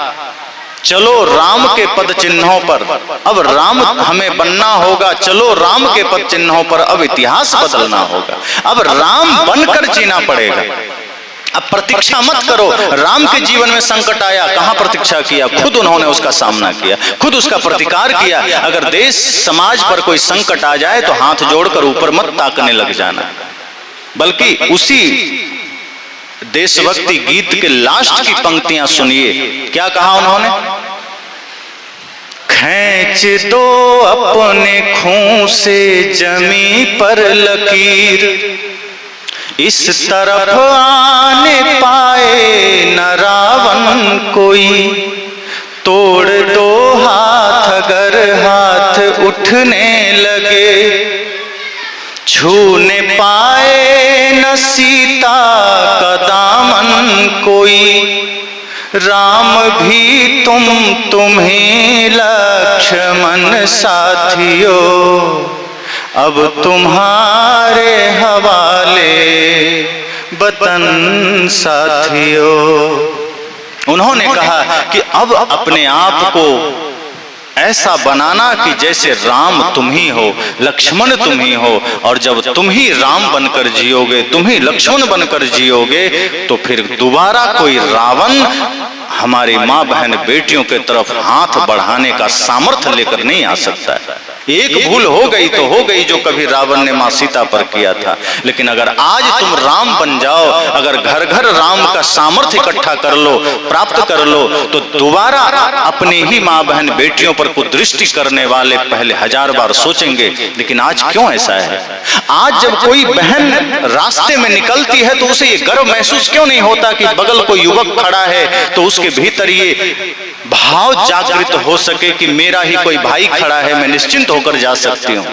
चलो राम के पद चिन्हों पर, अब राम हमें बनना होगा, चलो राम के पद चिन्हों पर अब इतिहास बदलना होगा, अब राम बनकर जीना पड़ेगा। अब प्रतीक्षा मत करो। राम के जीवन में संकट आया, कहां प्रतीक्षा किया, खुद उन्होंने उसका सामना किया, खुद उसका प्रतिकार किया। अगर देश समाज पर कोई संकट आ जाए तो हाथ जोड़कर ऊपर मत ताकने लग जाना, बल्कि उसी देशभक्ति गीत के लास्ट की पंक्तियां सुनिए। क्या कहा उन्होंने? खींच दो अपने खून से जमी पर लकीर, इस तरफ आने पाए न रावण कोई, तोड़ दो हाथ अगर हाथ उठने लगे, छूने पाए न सीता का दामन कोई, राम भी तुम्हें लक्ष्मण साथियों, अब तुम्हारे हवाले वतन साथियों। उन्होंने कहा कि अब अपने आप को ऐसा बनाना कि जैसे राम तुम ही हो, लक्ष्मण तुम ही हो, और जब तुम ही राम बनकर जियोगे, तुम ही लक्ष्मण बनकर जियोगे, तो फिर दोबारा कोई रावण हमारी माँ बहन बेटियों के तरफ हाथ बढ़ाने का सामर्थ्य लेकर नहीं आ सकता है। एक भूल हो गई तो हो गई, जो कभी रावण ने माँ सीता पर किया था, लेकिन अगर आज तुम राम बन जाओ, अगर घर घर राम का सामर्थ्य इकट्ठा कर लो, प्राप्त कर लो, तो दोबारा अपनी ही माँ बहन बेटियों पर कुदृष्टि करने वाले पहले 1000 बार सोचेंगे। लेकिन आज क्यों ऐसा है? आज जब कोई बहन रास्ते में निकलती है तो उसे ये गर्व महसूस क्यों नहीं होता कि बगल कोई युवक खड़ा है, तो उसके भीतर ये भाव जागृत हो सके कि मेरा ही कोई भाई खड़ा है, मैं निश्चिंत होकर जा सकती हूँ।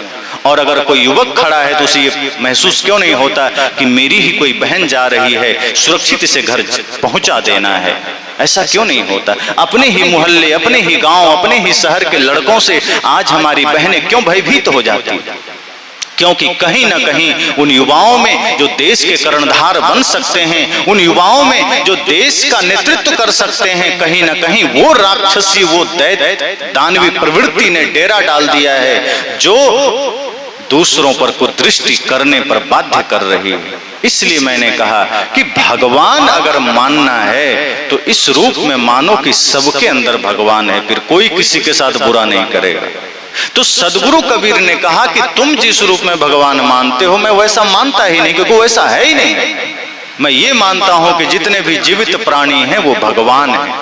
और अगर कोई युवक खड़ा है तो उसे ये महसूस क्यों नहीं होता कि मेरी ही कोई बहन जा रही है, सुरक्षित इसे घर पहुंचा देना है? ऐसा क्यों नहीं होता? अपने ही मोहल्ले, अपने ही गांव, अपने ही शहर के लड़कों से आज हमारी बहनें क्यों भयभीत हो जाती? क्योंकि कहीं ना कहीं उन युवाओं में जो देश के कर्णधार बन सकते हैं, उन युवाओं में जो देश का नेतृत्व कर सकते हैं, कहीं ना कहीं वो राक्षसी, वो दैत्य दानवी प्रवृत्ति ने डेरा डाल दिया है, जो दूसरों पर कुदृष्टि करने पर बाध्य कर रही है। इसलिए मैंने कहा कि भगवान अगर मानना है तो इस रूप में मानो कि सबके अंदर भगवान है, फिर कोई किसी के साथ बुरा नहीं करेगा। तो सदगुरु कबीर ने कहा कि तुम जिस रूप में भगवान मानते हो, मैं वैसा मानता ही नहीं, क्योंकि वैसा है ही नहीं। मैं ये मानता हूं कि जितने भी जीवित प्राणी हैं वो भगवान हैं,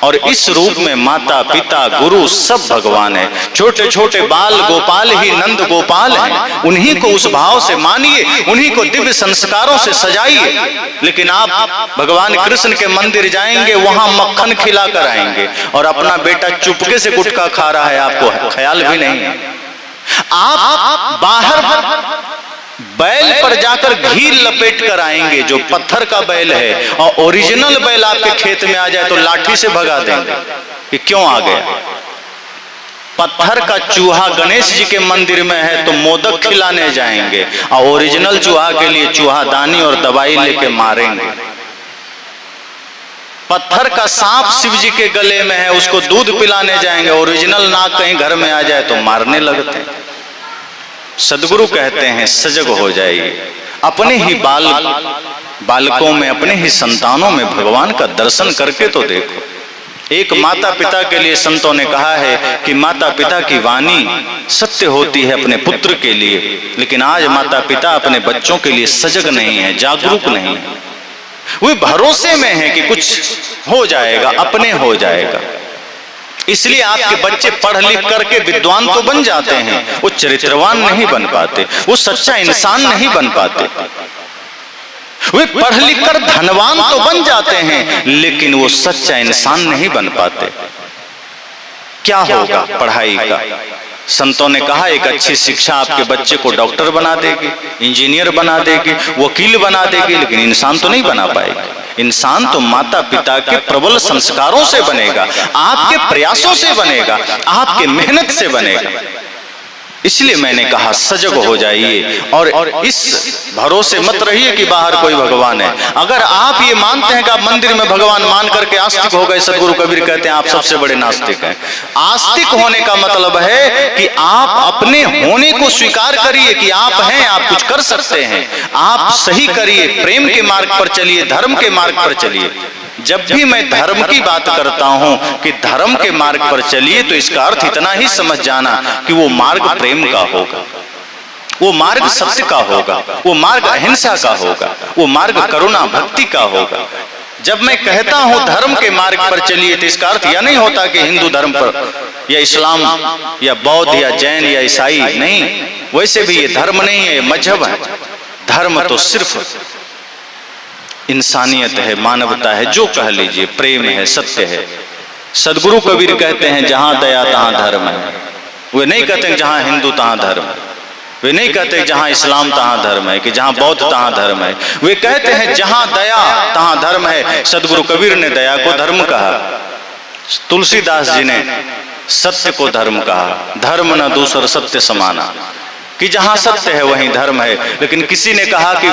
और इस रूप में माता पिता गुरु सब भगवान है। छोटे छोटे बाल गोपाल ही नंद गोपाल हैं, उन्हीं को उस भाव से मानिए, उन्हीं को दिव्य संस्कारों से सजाइए। लेकिन आप भगवान कृष्ण के मंदिर जाएंगे, वहां मक्खन खिला कर आएंगे, और अपना बेटा चुपके से गुटखा खा रहा है, आपको ख्याल भी नहीं है। आप बाहर बैल पर जाकर घी लपेट कर आएंगे, जो पत्थर का बैल है, और ओरिजिनल बैल आपके खेत में आ जाए तो लाठी से भगा देंगे कि क्यों आ गया। पत्थर का चूहा गणेश जी के मंदिर में है तो मोदक खिलाने जाएंगे, और ओरिजिनल चूहा के लिए चूहादानी और दवाई लेके मारेंगे। पत्थर का सांप शिव जी के गले में है, उसको दूध पिलाने जाएंगे, ओरिजिनल नाग कहीं घर में आ जाए तो मारने लगते हैं। सदगुरु कहते हैं सजग हो जाइए, अपने ही बालकों में, अपने ही संतानों में भगवान का दर्शन करके तो देखो। एक माता पिता के लिए संतों ने कहा है कि माता पिता की वाणी सत्य होती है अपने पुत्र के लिए, लेकिन आज माता पिता अपने बच्चों के लिए सजग नहीं है, जागरूक नहीं है। वे भरोसे में है कि कुछ हो जाएगा, अपने हो जाएगा। इसलिए आपके बच्चे पढ़ लिख करके विद्वान तो बन जाते हैं, वो चरित्रवान नहीं बन पाते, वो सच्चा इंसान नहीं बन पाते। वे पढ़ लिख कर धनवान तो बन जाते हैं, लेकिन वो सच्चा इंसान नहीं बन पाते। क्या होगा पढ़ाई का? संतों ने कहा एक अच्छी शिक्षा आपके बच्चे को डॉक्टर बना देगी, इंजीनियर बना देगी, वकील बना देगी, लेकिन इंसान तो नहीं बना पाएगी। इंसान तो माता पिता के प्रबल संस्कारों से बनेगा, आपके प्रयासों से बनेगा, आपके मेहनत से बनेगा। इसलिए मैंने कहा सजग हो जाइए और इस भरोसे मत रहिए कि बाहर कोई भगवान है। अगर आप ये मानते हैं कि आप मंदिर में भगवान मान करके आस्तिक हो गए, सदगुरु कबीर कहते हैं आप सबसे बड़े नास्तिक हैं। आस्तिक होने का मतलब है कि आप अपने होने को स्वीकार करिए कि आप हैं, आप कुछ कर सकते हैं, आप सही करिए, प्रेम के मार्ग पर चलिए, धर्म के मार्ग पर चलिए। जब भी मैं धर्म की बात करता हूं कि धर्म के मार्ग पर चलिए, तो इसका अर्थ इतना ही समझ जाना कि वो मार्ग प्रेम का होगा, वो मार्ग सत्य का होगा, वो मार्ग अहिंसा का होगा, वो मार्ग करुणा भक्ति का होगा। जब मैं कहता हूं धर्म के मार्ग पर चलिए, तो इसका अर्थ यह नहीं होता कि हिंदू धर्म पर या इस्लाम या बौद्ध या जैन या ईसाई, नहीं, वैसे भी ये धर्म नहीं है, मजहब है। धर्म तो सिर्फ इंसानियत है, मानवता है, जो कह लीजिए, प्रेम है, सत्य है। सदगुरु कबीर कहते हैं जहां दया तहां धर्म है। वे नहीं कहते जहां हिंदू तहां धर्म है, वे नहीं कहते जहां इस्लाम तहां धर्म है, कि जहां बौद्ध तहां धर्म है। वे कहते हैं जहां दया तहां धर्म है। सदगुरु कबीर ने दया को धर्म कहा, तुलसीदास जी ने सत्य को धर्म कहा, धर्म न दूसर सत्य समाना, कि जहां सत्य है वहीं धर्म है। लेकिन किसी ने कहा कि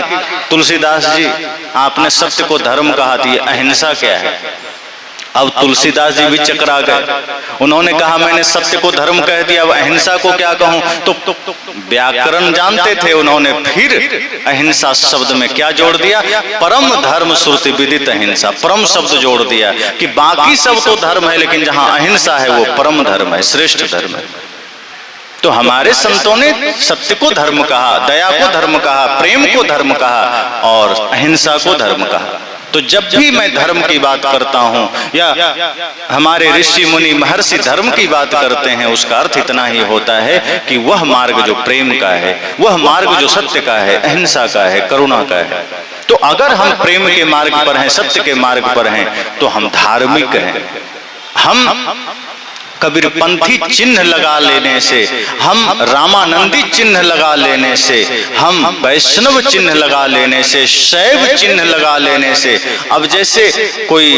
तुलसीदास जी आपने सत्य को धर्म कहा, तो ये अहिंसा क्या है? अब तुलसीदास जी भी चकरा गए, उन्होंने कहा मैंने सत्य को धर्म कह दिया, अब अहिंसा को क्या कहूं? तो व्याकरण जानते थे, उन्होंने फिर अहिंसा शब्द में क्या जोड़ दिया? परम धर्म श्रुति विदित अहिंसा, परम शब्द जोड़ दिया कि बाकी सब तो धर्म है, लेकिन जहां अहिंसा है वो परम धर्म है, श्रेष्ठ धर्म है। तो हमारे संतों ने सत्य को धर्म कहा, दया को धर्म कहा, प्रेम को धर्म कहा और अहिंसा को धर्म कहा। तो जब भी मैं धर्म की बात करता हूं या हमारे ऋषि मुनि महर्षि धर्म की बात करते हैं, उसका अर्थ इतना ही होता है कि वह मार्ग जो प्रेम का है, वह मार्ग जो सत्य का है, अहिंसा का है, करुणा का है। तो अगर हम प्रेम के मार्ग पर हैं, सत्य के मार्ग पर हैं, तो हम धार्मिक हैं। हम कबीरपंथी चिन्ह लगा लेने से, हम रामानंदी चिन्ह लगा लेने से, हम वैष्णव चिन्ह लगा लेने से, शैव चिन्ह लगा लेने से, अब जैसे कोई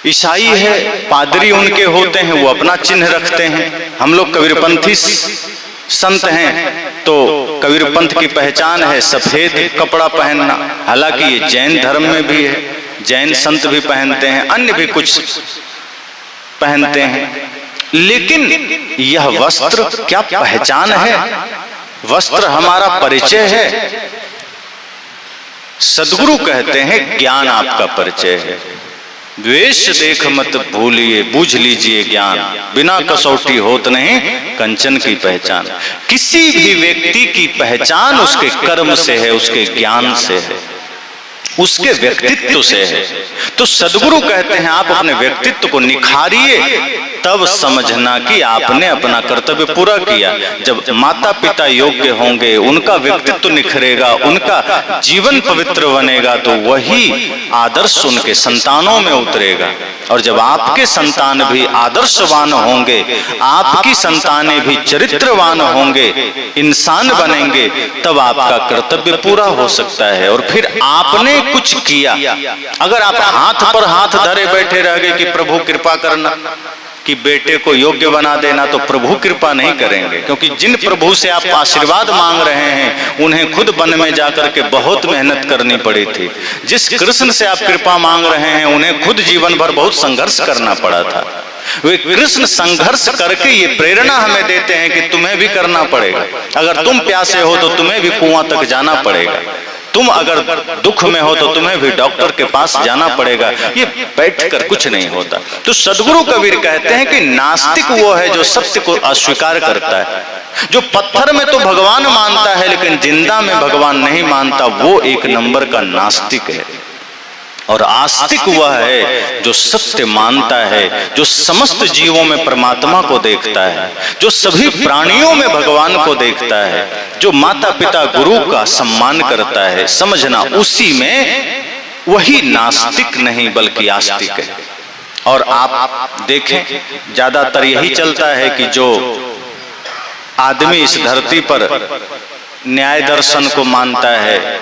ईसाई है, पादरी उनके होते हैं, वो अपना चिन्ह रखते हैं। हम लोग कबीरपंथी संत हैं तो कबीरपंथ की पहचान है सफेद कपड़ा पहनना। हालांकि ये जैन धर्म में भी है, जैन संत भी पहनते हैं, अन्य भी कुछ पहनते हैं, लेकिन यह वस्त्र क्या पहचान है? वस्त्र हमारा परिचय है। सदगुरु कहते हैं ज्ञान आपका परिचय है। वेश देख मत भूलिए, बूझ लीजिए ज्ञान, बिना कसौटी होत नहीं कंचन की पहचान। किसी भी व्यक्ति की पहचान उसके कर्म से है, उसके ज्ञान से है, उसके व्यक्तित्व से है। तो सदगुरु कहते हैं आप अपने व्यक्तित्व को निखारिए, तब समझना कि आपने अपना कर्तव्य पूरा किया। जब माता पिता योग्य होंगे, उनका व्यक्तित्व निखरेगा, उनका जीवन पवित्र बनेगा, तो वही आदर्श उनके संतानों में उतरेगा। और जब आपके संतान भी आदर्शवान होंगे, आपकी संतानें भी चरित्रवान होंगे, इंसान बनेंगे, तब आपका कर्तव्य पूरा हो सकता है। और फिर आपने कुछ किया। अगर आप हाथ पर हाथ धरे बैठे रह गए कि प्रभु कृपा करना, कि बेटे को योग्य बना देना, तो प्रभु कृपा नहीं करेंगे। क्योंकि जिन प्रभु से आप आशीर्वाद मांग रहे हैं, उन्हें खुद वन में जाकर के बहुत मेहनत करनी पड़ी थी। जिस कृष्ण से आप कृपा मांग रहे हैं, उन्हें खुद जीवन भर बहुत संघर्ष करना पड़ा था। वे कृष्ण संघर्ष करके ये प्रेरणा हमें देते हैं कि तुम्हें भी करना पड़ेगा। अगर तुम प्यासे हो तो तुम्हें भी कुआं तक जाना पड़ेगा, तुम अगर दुख में हो तो तुम्हें भी डॉक्टर के पास जाना पड़ेगा। ये बैठकर कुछ नहीं होता। तो सदगुरु कबीर कहते हैं कि नास्तिक वो है जो सत्य को अस्वीकार करता है, जो पत्थर में तो भगवान मानता है लेकिन जिंदा में भगवान नहीं मानता, वो एक नंबर का नास्तिक है। और आस्तिक वह है जो सत्य मानता है, जो समस्त जीवों में परमात्मा को देखता है, जो सभी प्राणियों में भगवान को देखता है, जो माता पिता गुरु का सम्मान करता है। समझना उसी में वही नास्तिक नहीं बल्कि आस्तिक है। और आप देखें ज्यादातर यही चलता है कि जो आदमी इस धरती पर न्याय दर्शन को मानता है,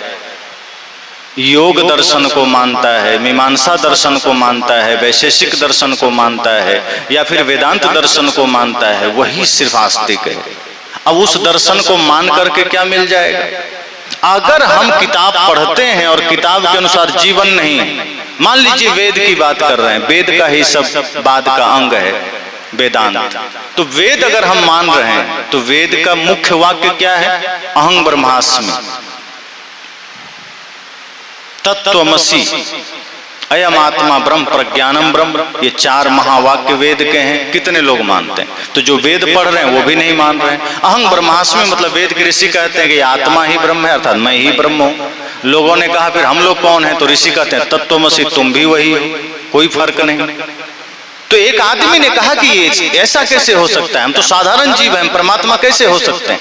योग दर्शन को मानता है, मीमांसा दर्शन को मानता है, वैशेषिक दर्शन को मानता है या फिर वेदांत दर्शन को मानता है, वही सिर्फ आस्तिक है। अब उस दर्शन को मान करके क्या मिल जाएगा? अगर हम किताब पढ़ते हैं और किताब के अनुसार जीवन नहीं, मान लीजिए वेद की बात कर रहे हैं, वेद का ही सब बात का अंग है वेदांत, तो वेद अगर हम मान रहे हैं तो वेद का मुख्य वाक्य क्या है? अहं ब्रह्मास्मि, तत्त्वमसि, अयम आत्मा ब्रह्म, प्रज्ञानम ब्रह्म, ये 4 महावाक्य वेद के हैं। कितने लोग मानते हैं? तो जो वेद पढ़ रहे हैं वो भी नहीं मान रहे हैं। अहं ब्रह्मास्मि मतलब वेद के ऋषि कहते हैं कि आत्मा ही ब्रह्म है, अर्थात मैं ही ब्रह्म हूं। लोगों ने कहा फिर हम लोग कौन है? तो ऋषि कहते हैं तत्त्वमसि, तुम भी वही हो, कोई फर्क नहीं। तो एक आदमी ने कहा कि ये ऐसा कैसे हो सकता है? हम तो साधारण जीव हैं, परमात्मा कैसे हो सकते हैं?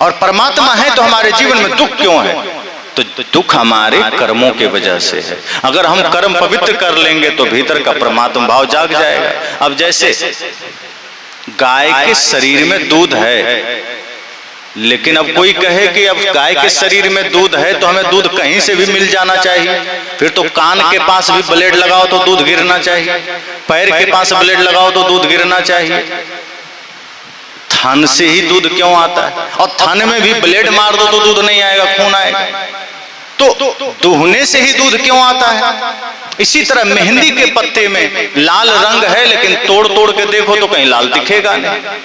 और परमात्मा है तो हमारे जीवन में दुख क्यों है? तो दुख हमारे कर्मों के वजह से है। अगर हम कर्म पवित्र कर लेंगे तो भीतर का परमात्मा भाव जाग जाएगा। अब जैसे गाय के शरीर में दूध है, लेकिन अब कोई कहे कि अब गाय के शरीर में दूध है तो हमें दूध कहीं से भी मिल जाना चाहिए, फिर तो कान के पास भी ब्लेड लगाओ तो दूध गिरना चाहिए, पैर के पास ब्लेड लगाओ तो दूध गिरना चाहिए। थन से ही दूध क्यों आता है? और थन में भी ब्लेड मार दो तो दूध नहीं आएगा, खून आएगा। तो दुहने से ही दूध क्यों आता है? इसी तरह मेहंदी के पत्ते में लाल रंग है, लेकिन तोड़ तोड़ के देखो तो कहीं लाल दिखेगा नहीं।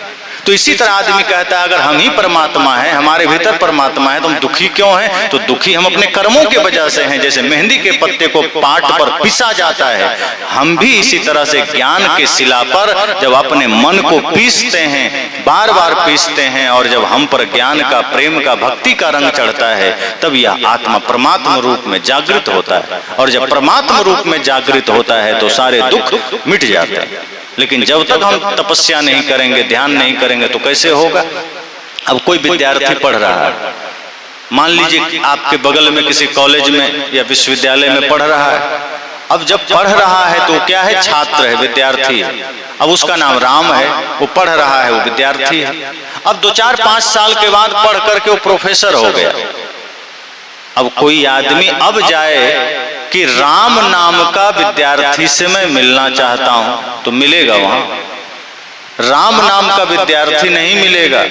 तो इसी तरह आदमी कहता है अगर हम ही परमात्मा हैं, हमारे भीतर परमात्मा है, तो हम दुखी क्यों हैं? तो दुखी हम अपने कर्मों के वजह से हैं। जैसे मेहंदी के पत्ते को पाट पर पिसा जाता है, हम भी इसी तरह से ज्ञान के शिला पर जब अपने मन को पीसते हैं, बार बार पीसते हैं, और जब हम पर ज्ञान का, प्रेम का, भक्ति का रंग चढ़ता है, तब यह आत्मा परमात्मा रूप में जागृत होता है। और जब परमात्मा रूप में जागृत होता है तो सारे दुख मिट जाते हैं। लेकिन जब तक हम तपस्या नहीं करेंगे, ध्यान नहीं करेंगे तो कैसे होगा? अब कोई विद्यार्थी पढ़ रहा है, मान लीजिए आपके बगल में किसी कॉलेज में या विश्वविद्यालय में पढ़ रहा है। अब जब पढ़ रहा है तो क्या है? छात्र है, विद्यार्थी है। अब उसका नाम राम है, वो पढ़ रहा है, वो विद्यार्थी है। अब 2-4-5 साल के बाद पढ़ करके वो प्रोफेसर हो गया। अब कोई आदमी अब जाए कि राम नाम का विद्यार्थी से मैं मिलना चाहता हूं, तो मिलेगा वहां? राम नाम का विद्यार्थी नहीं मिलेगा।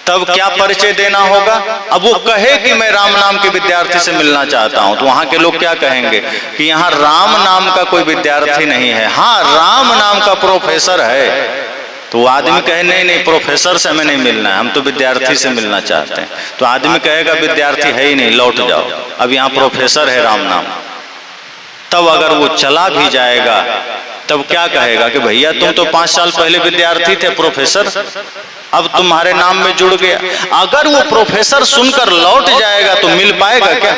तब क्या परिचय देना होगा? अब वो कहे कि मैं राम नाम के विद्यार्थी से मिलना चाहता हूं, तो वहां के लोग क्या कहेंगे कि यहाँ राम नाम का कोई विद्यार्थी नहीं है, हाँ राम नाम का प्रोफेसर है। तो आदमी कहे नहीं नहीं, प्रोफेसर से हमें नहीं मिलना है, हम तो विद्यार्थी से मिलना चाहते हैं। तो आदमी कहेगा विद्यार्थी है ही नहीं, लौट जाओ, अब यहाँ प्रोफेसर है राम नाम। तब अगर वो चला भी जाएगा तब क्या कहेगा कि भैया तुम तो 5 साल पहले विद्यार्थी थे, प्रोफेसर अब तुम्हारे नाम में जुड़ गया। अगर वो प्रोफेसर सुनकर लौट जाएगा तो मिल पाएगा क्या?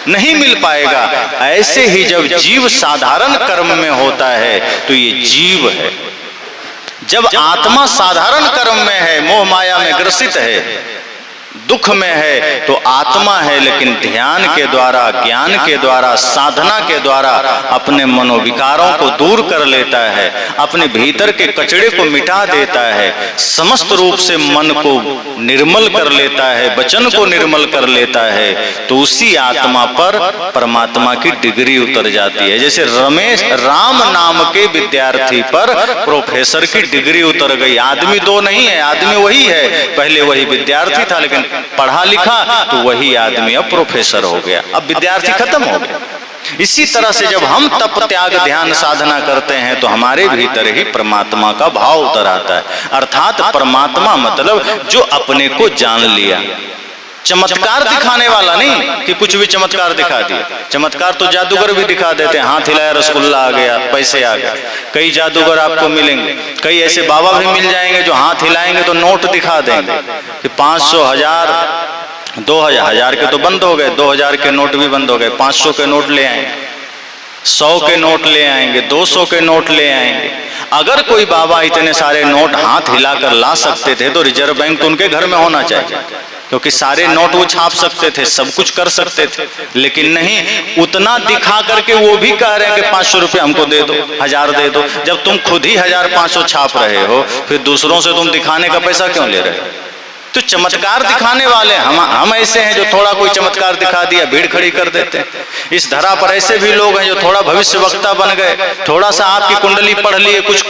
नहीं मिल पाएगा। ऐसे ही जब जीव साधारण कर्म में होता है तो ये जीव है। जब आत्मा साधारण कर्म में है, मोह माया में ग्रसित है, दुख में है, तो आत्मा है, लेकिन ध्यान के द्वारा, ज्ञान के द्वारा, साधना के द्वारा अपने मनोविकारों को दूर कर लेता है, अपने भीतर के कचड़े को मिटा देता है, समस्त रूप से मन को निर्मल कर लेता है, वचन को निर्मल कर लेता है, तो उसी आत्मा पर परमात्मा की डिग्री उतर जाती है। जैसे राम नाम के विद्यार्थी पर प्रोफेसर की डिग्री उतर गई। आदमी दो नहीं है, आदमी वही है, पहले वही विद्यार्थी था लेकिन पढ़ा लिखा तो वही आदमी अब प्रोफेसर हो गया, अब विद्यार्थी खत्म हो गया। इसी तरह से जब हम तप त्याग ध्यान साधना करते हैं तो हमारे भीतर ही परमात्मा का भाव उतर आता है। अर्थात परमात्मा मतलब जो अपने को जान लिया, चमत्कार दिखाने वाला नहीं कि कुछ भी चमत्कार दिखा दिया। चमत्कार तो जादूगर भी दिखा देते हैं, हाथ हिलाया रसगुल्ला आ गया, पैसे आ गए। कई जादूगर आपको मिलेंगे, कई ऐसे बाबा भी मिल जाएंगे जो हाथ हिलाएंगे तो नोट दिखा देंगे कि 500, 1000, 2000, 1000 के तो बंद हो गए, 2000 के नोट भी बंद हो गए, 500 के नोट ले आएंगे, 100 के नोट ले आएंगे, 200 के नोट ले आएंगे। अगर कोई बाबा इतने सारे नोट हाथ हिलाकर ला सकते थे तो रिजर्व बैंक तो उनके घर में होना चाहिए, क्योंकि सारे नोट वो छाप सकते थे, सब कुछ कर सकते थे, लेकिन नहीं, उतना दिखा करके वो भी कह रहे हैं कि 500 रुपये हमको दे दो, 1000 दे दो। जब तुम खुद ही 1500 छाप रहे हो, फिर दूसरों से तुम दिखाने का पैसा क्यों ले रहे हो? तो चमत्कार दिखाने वाले हम ऐसे हैं जो थोड़ा कोई चमत्कार दिखा दिया भीड़ खड़ी कर देते हैं। इस धरा पर ऐसे भी लोग हैं जो थोड़ा भविष्य वक्ता बन गए, थोड़ा सा आपकी कुंडली पढ़ लिए, कुछ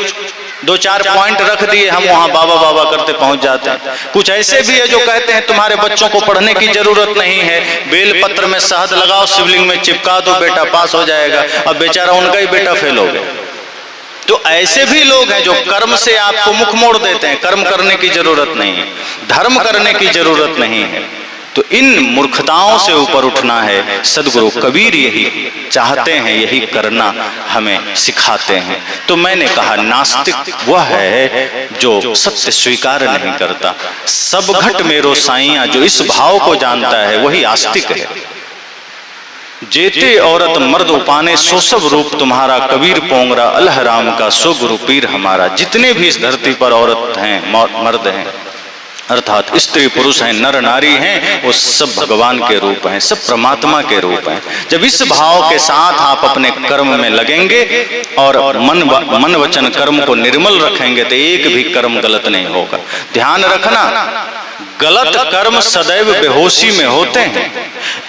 2-4 पॉइंट रख दिए, हम वहां बाबा बाबा करते पहुंच जाते हैं। कुछ ऐसे भी है जो कहते हैं तुम्हारे बच्चों को पढ़ने की जरूरत नहीं है, बेल पत्र में शहद लगाओ, शिवलिंग में चिपका दो, बेटा पास हो जाएगा। अब बेचारा उनका ही बेटा फेल हो गया। तो ऐसे भी लोग हैं जो कर्म से आपको मुख मोड़ देते हैं, कर्म करने की जरूरत नहीं है, धर्म करने की जरूरत नहीं है। तो इन मूर्खताओं से ऊपर उठना है। सदगुरु कबीर यही चाहते हैं, यही करना हमें सिखाते हैं। तो मैंने कहा नास्तिक वह है जो सत्य स्वीकार नहीं करता। सब घट मेरो साइया, जो इस भाव को जानता है वही आस्तिक है। जेते औरत मर्द उपाने, सो सब रूप तुम्हारा, कबीर पोंगरा अल्लाह राम का, सो गुरु पीर हमारा। जितने भी इस धरती पर औरत हैं, मर्द हैं, अर्थात स्त्री पुरुष हैं, नर नारी हैं, वो सब भगवान के रूप हैं, सब परमात्मा के रूप हैं। जब इस भाव के साथ आप अपने कर्म में लगेंगे और मन वचन कर्म को निर्मल रखेंगे तो एक भी कर्म गलत नहीं होगा। ध्यान रखना, गलत कर्म सदैव बेहोशी में होते हैं।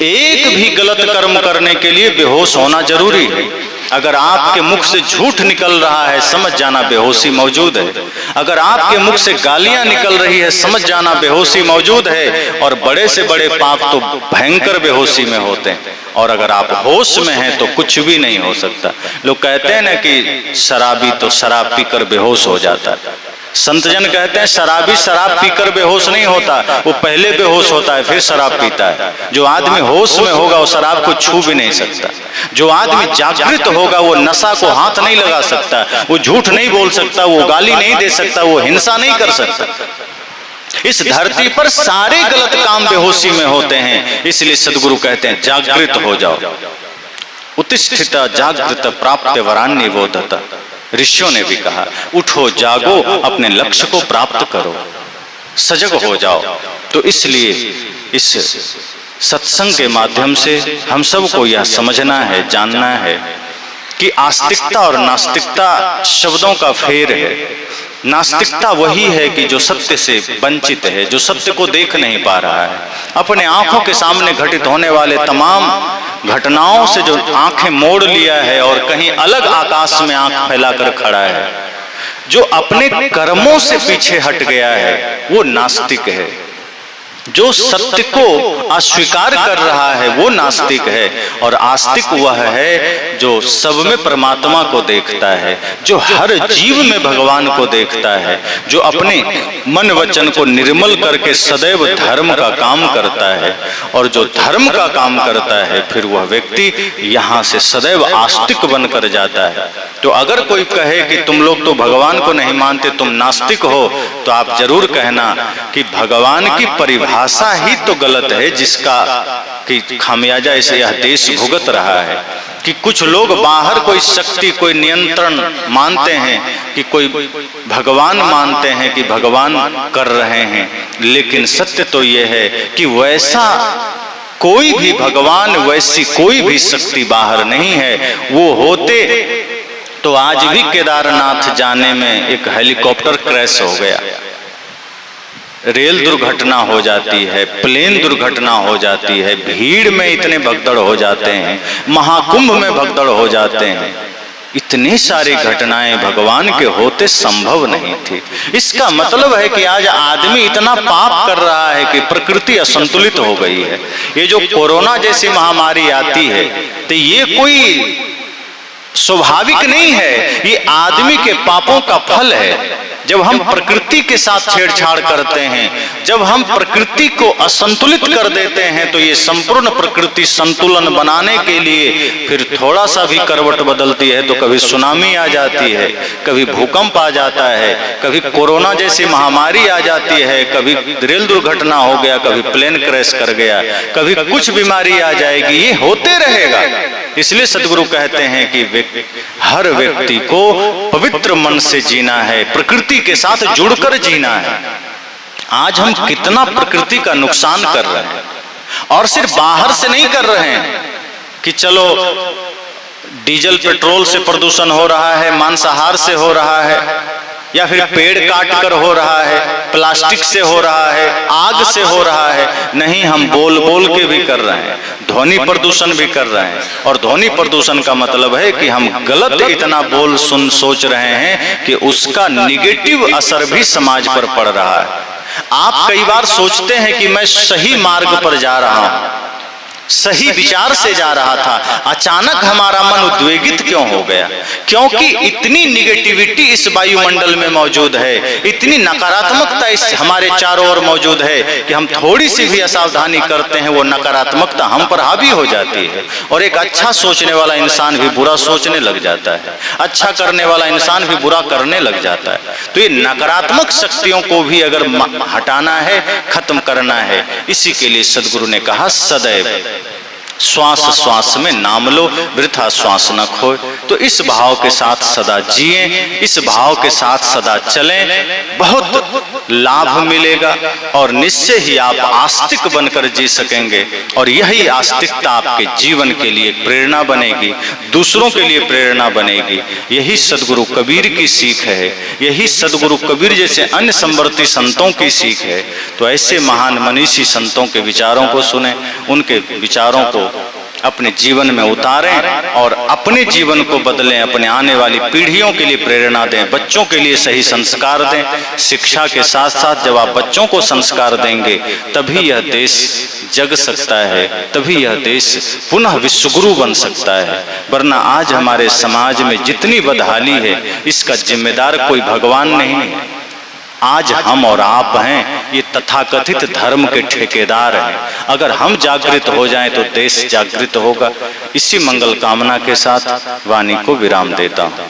एक भी गलत कर्म करने के लिए बेहोश होना जरूरी है। अगर आपके मुख से झूठ निकल रहा है, समझ जाना बेहोशी मौजूद है। अगर आपके मुख से गालियां निकल रही है, समझ जाना बेहोशी मौजूद है। और बड़े से बड़े पाप तो भयंकर बेहोशी में होते हैं। और अगर आप होश में हैं तो कुछ भी नहीं हो सकता। लोग कहते हैं ना कि शराबी तो शराब पीकर बेहोश हो जाता है। संत जन कहते हैं शराबी शराब पीकर बेहोश नहीं होता, वो पहले बेहोश होता है फिर शराब पीता है। जो आदमी होश में होगा वो शराब को छू भी नहीं सकता। जो आदमी जागृत होगा वो नशा को हाथ नहीं लगा सकता, वो झूठ नहीं बोल सकता, वो गाली नहीं दे सकता, वो हिंसा नहीं कर सकता। इस धरती पर सारे गलत काम बेहोशी में होते हैं। इसलिए सदगुरु कहते हैं जागृत हो जाओ। उत्तिष्ठित जागृत प्राप्त वरान्य बोधत। ऋषियों ने भी कहा उठो जागो, अपने लक्ष्य को प्राप्त करो, सजग हो जाओ। तो इसलिए इस सत्संग के माध्यम से हम सबको यह समझना है, जानना है कि आस्तिकता और नास्तिकता शब्दों का फेर है। नास्तिकता वही है कि जो सत्य से वंचित है, जो सत्य को देख नहीं पा रहा है, अपने आंखों के सामने घटित होने वाले तमाम घटनाओं से जो आंखें मोड़ लिया है और कहीं अलग आकाश में आंख फैलाकर खड़ा है, जो अपने कर्मों से पीछे हट गया है, वो नास्तिक है। जो सत्य को अस्वीकार कर रहा है वो नास्तिक है। और आस्तिक वह है जो सब में परमात्मा को देखता है, जो हर जीव में भगवान को देखता है, जो अपने मन वचन को निर्मल करके सदैव धर्म का काम करता है। और जो धर्म का काम करता है फिर वह व्यक्ति यहाँ से सदैव आस्तिक बनकर जाता है। तो अगर कोई कहे कि तुम लोग तो भगवान को नहीं मानते, तुम नास्तिक हो, तो आप जरूर कहना कि भगवान की परिभाषा ही तो गलत है, जिसका कि खामियाजा इसे यह देश भुगत रहा है। कि कुछ लोग बाहर कोई शक्ति, कोई नियंत्रण मानते हैं, कि कोई भगवान मानते हैं कि भगवान कर रहे हैं, लेकिन सत्य तो यह है कि वैसा कोई भी भगवान, वैसी कोई भी शक्ति बाहर नहीं है। वो होते तो आज भी केदारनाथ जाने में एक हेलीकॉप्टर क्रैश हो गया, रेल दुर्घटना हो जाती है, प्लेन दुर्घटना हो जाती है, भीड़ में इतने भगदड़ हो जाते हैं, महाकुंभ में भगदड़ हो जाते हैं। इतनी सारी घटनाएं भगवान के होते संभव नहीं थी। इसका मतलब है कि आज आदमी इतना पाप कर रहा है कि प्रकृति असंतुलित हो गई है। ये जो कोरोना जैसी महामारी आती है तो ये कोई स्वाभाविक नहीं है, ये आदमी के पापों का फल है। जब हम प्रकृति के साथ छेड़छाड़ करते हैं, जब हम प्रकृति को असंतुलित कर देते हैं, तो ये संपूर्ण प्रकृति संतुलन बनाने के लिए फिर थोड़ा सा भी करवट बदलती है तो कभी सुनामी आ जाती है, कभी भूकंप आ जाता है, कभी कोरोना जैसी महामारी आ जाती है, कभी रेल दुर्घटना हो गया, कभी प्लेन क्रैश कर गया, कभी कुछ बीमारी आ जाएगी। ये होते रहेगा। इसलिए सदगुरु कहते हैं कि हर व्यक्ति को पवित्र मन से जीना है, प्रकृति के साथ जुड़कर जीना है। आज हम कितना प्रकृति का नुकसान कर रहे हैं, और सिर्फ बाहर से नहीं कर रहे हैं कि चलो डीजल पेट्रोल से प्रदूषण हो रहा है, मांसाहार से हो रहा है, या फिर पेड़ काट कर हो रहा है, प्लास्टिक से हो रहा है, आग से हो रहा है। नहीं, हम बोल बोल के भी कर रहे हैं, ध्वनि प्रदूषण भी कर रहे हैं। और ध्वनि प्रदूषण का मतलब है कि हम गलत इतना बोल सुन सोच रहे हैं कि उसका निगेटिव असर भी समाज पर पड़ रहा है। आप कई बार सोचते हैं कि मैं सही मार्ग पर जा रहा हूं, सही विचार से जा रहा था, अचानक हमारा मन उद्वेगित क्यों हो गया? क्योंकि इतनी निगेटिविटी इस वायुमंडल में मौजूद है, इतनी नकारात्मकता इस हमारे चारों ओर मौजूद है कि हम थोड़ी सी भी असावधानी करते हैं, वो नकारात्मकता हम पर हावी हो जाती है। और एक अच्छा सोचने वाला इंसान भी बुरा सोचने लग जाता है, अच्छा करने वाला इंसान भी बुरा करने लग जाता है। तो ये नकारात्मक शक्तियों को भी अगर हटाना है, खत्म करना है, इसी के लिए सदगुरु ने कहा सदैव श्वास श्वास में नाम लो, वृथा श्वास न खोए। तो इस भाव के साथ सदा जिए, इस भाव के साथ सदा चलें, बहुत लाभ मिलेगा और निश्चय ही आप आस्तिक बनकर जी सकेंगे। और यही आस्तिकता आपके जीवन के लिए प्रेरणा बनेगी, दूसरों के लिए प्रेरणा बनेगी। यही सदगुरु कबीर की सीख है, यही सदगुरु कबीर जैसे अन्य संवर्ती संतों की सीख है। तो ऐसे महान मनीषी संतों के विचारों को सुने, उनके विचारों को अपने जीवन में उतारें और अपने जीवन को बदलें, अपने आने वाली पीढ़ियों के लिए प्रेरणा दें, बच्चों के लिए सही संस्कार दें। शिक्षा के साथ साथ जब आप बच्चों को संस्कार देंगे तभी यह देश जग सकता है, तभी यह देश पुनः विश्वगुरु बन सकता है। वरना आज हमारे समाज में जितनी बदहाली है, इसका जिम्मेदार कोई भगवान नहीं है, आज हम और आप हैं, ये तथाकथित धर्म के ठेकेदार हैं। अगर हम जागृत हो जाएं तो देश जागृत होगा। इसी मंगल कामना के साथ वाणी को विराम देता हूं।